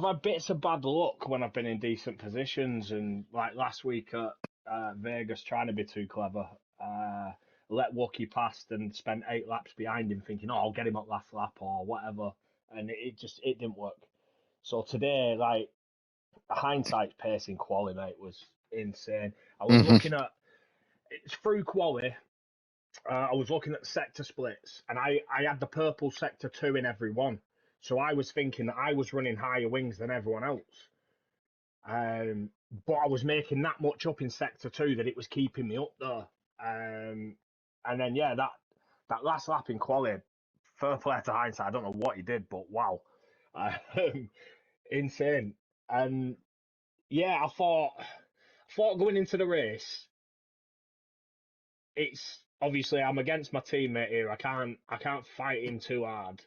had bits of bad luck when I've been in decent positions, and like last week at Vegas, trying to be too clever, let Wookie past and spent 8 laps behind him, thinking, "Oh, I'll get him up last lap or whatever," and it didn't work. So today, like hindsight pacing quali, mate, was insane. I was Mm-hmm. looking at it's through quali. I was looking at sector splits, and I had the purple sector 2 in every one. So I was thinking that I was running higher wings than everyone else. But I was making that much up in sector 2 that it was keeping me up there. And then yeah, that last lap in quali, fair play to hindsight. I don't know what he did, but wow, insane. And yeah, I thought going into the race, it's obviously I'm against my teammate here. I can't fight him too hard.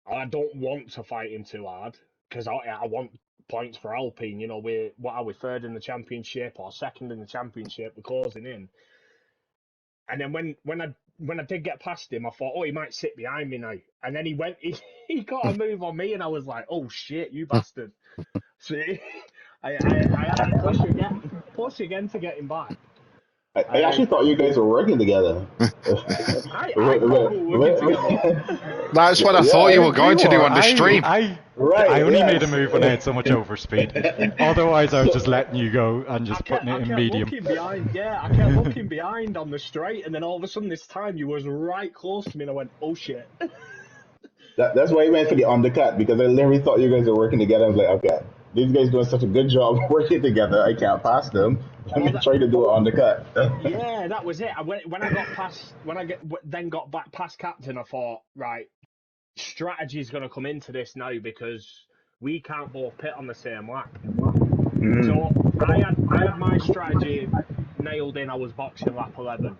I don't want to fight him too hard because I want points for Alpine. You know, we third in the championship or second in the championship? We're closing in. And then when I did get past him, I thought, oh, he might sit behind me now. And then he got a move on me, and I was like, oh shit, you bastard! So I had to push again to get him back. I actually thought you guys were working together. I thought we were working together. That's what I thought you Yeah, were going to do on the stream. I right. only made a Yes. move when I had so much overspeed. Otherwise, I was just So, letting you go and just putting it I in kept medium. looking behind. Yeah, I kept looking behind on the straight, and then all of a sudden this time you was right close to me, and I went, "Oh shit!" that's why I went for the undercut because I literally thought you guys were working together. I was like, okay, these guys doing such a good job working together. I can't pass them. Let Well, me try to do an undercut. yeah, that was it. When I got past, then got back past captain, I thought, right, strategy is going to come into this now because we can't both pit on the same lap. Mm, So I had my strategy nailed in. I was boxing lap 11.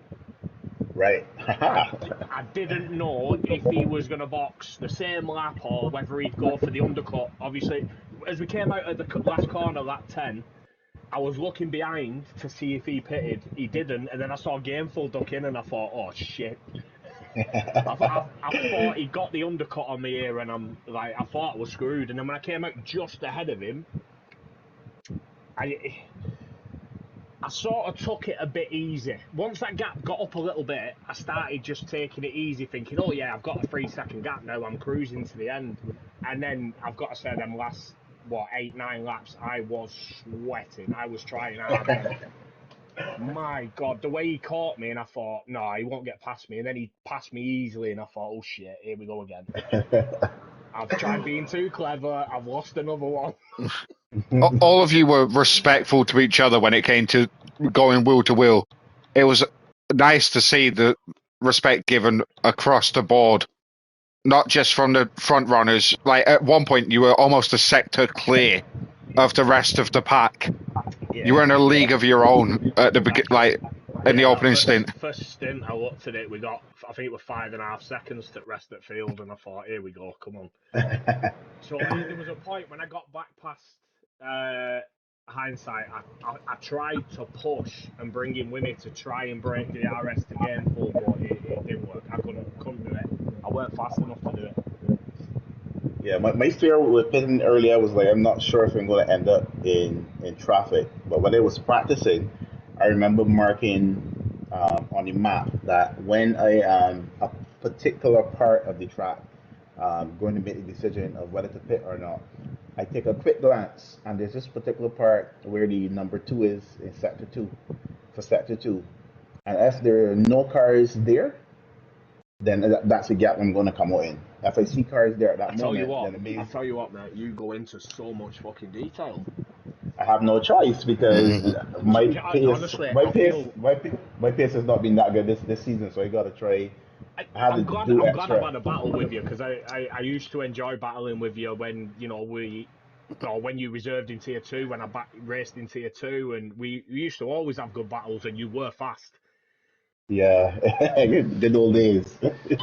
right. I didn't know if he was going to box the same lap or whether he'd go for the undercut. Obviously, as we came out of the last corner, lap 10, I was looking behind to see if he pitted. He didn't, and then I saw Gameful duck in, and I thought, oh shit. I thought he got the undercut on me here, and I'm like, I thought I was screwed. And then when I came out just ahead of him, I sort of took it a bit easy. Once that gap got up a little bit, I started just taking it easy, thinking, oh yeah, I've got a 3 second gap now, I'm cruising to the end. And then I've got to say, them last, 8, 9 laps, I was sweating. I was trying hard. And my God, the way he caught me, and I thought, no, he won't get past me. And then he passed me easily, and I thought, oh shit, here we go again. I've tried being too clever, I've lost another one. All of you were respectful to each other when it came to going wheel to wheel. It was nice to see the respect given across the board, not just from the front runners. Like at one point, you were almost a sector clear of the rest of the pack. Yeah. You were in a league of your own at the like in the opening stint. First stint, I looked at it. We got, I think it was 5.5 seconds to rest at field, and I thought, here we go, come on. So there was a point when I got back past hindsight. I tried to push and bring him with me to try and break the RS to game full, but it didn't work. I couldn't do it. I weren't fast enough to do it. Yeah, my fear with pitting earlier was like I'm not sure if I'm going to end up in traffic. But when I was practicing, I remember marking on the map that when I am a particular part of the track going to make the decision of whether to pit or not, I take a quick glance and there's this particular part where the number 2 is in sector 2 for sector 2, and if there are no cars there, then that's the gap I'm going to come out in. If I see cars there at that moment, then it means I tell you what, mate, you go into so much fucking detail. I have no choice because my pace, Honestly, I feel my pace has not been that good this season. So I got to try. I have I'm to glad do I'm glad I've had extra. a battle with you because I used to enjoy battling with you when or when you reserved in tier 2, when I raced in tier 2, and we used to always have good battles, and you were fast. Yeah, good old days.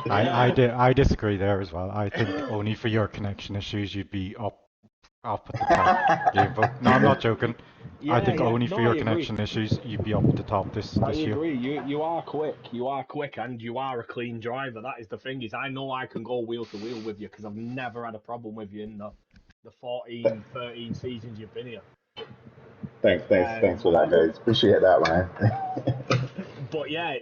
Yeah. I disagree there as well. I think only for your connection issues you'd be up at the top game vote. No, I'm not joking. I think Yeah. only No, for I your agree. connection issues you'd be up at the top this I year. agree. You are quick. You are quick, and you are a clean driver. That is the thing. Is I know I can go wheel to wheel with you because I've never had a problem with you in the 14, 13 seasons you've been here. Thanks for that, guys. Appreciate that, man. But yeah,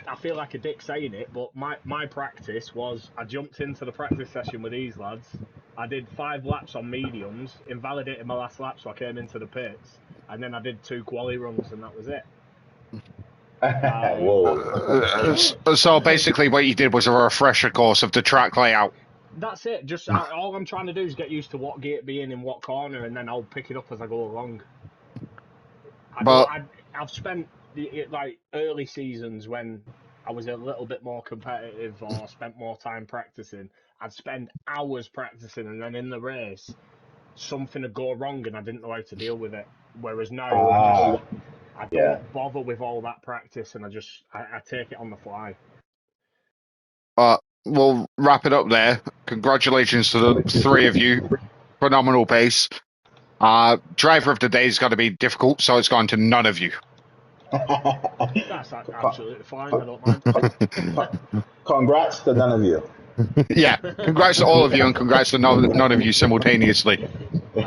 I feel like a dick saying it, but my practice was I jumped into the practice session with these lads. I did 5 laps on mediums, invalidated my last lap, so I came into the pits, and then I did 2 quali runs, and that was it. Whoa. So basically, what you did was a refresher course of the track layout. That's it. Just all I'm trying to do is get used to what gate being in what corner, and then I'll pick it up as I go along. But I've spent like early seasons when I was a little bit more competitive or spent more time practicing. I'd spend hours practicing, and then in the race, something would go wrong, and I didn't know how to deal with it. Whereas now, I Yeah. don't bother with all that practice, and I take it on the fly. we'll wrap it up there. Congratulations to the 3 of you. Phenomenal pace. Driver of the day is going to be difficult, so it's gone to none of you. That's absolutely fine. I don't mind. Congrats to none of you. Yeah, congrats to all of you, and congrats to none of you simultaneously.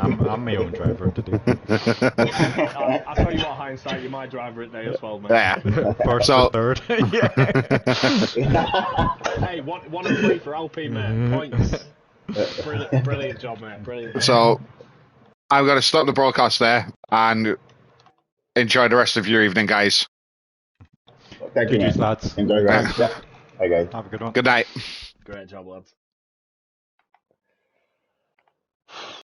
I'm my own driver today. I tell you what, hindsight, you might driver it there as well, mate. Yeah. First So- or third. Yeah. Hey, 1 and 3 for Alpine, mate. Points. Brilliant job, mate. Brilliant job. So I'm going to stop the broadcast there and enjoy the rest of your evening, guys. Thank you, GG's, man. lads. Enjoy, guys. Yeah. Bye, guys. Have a good one. Good night. Great job, lads.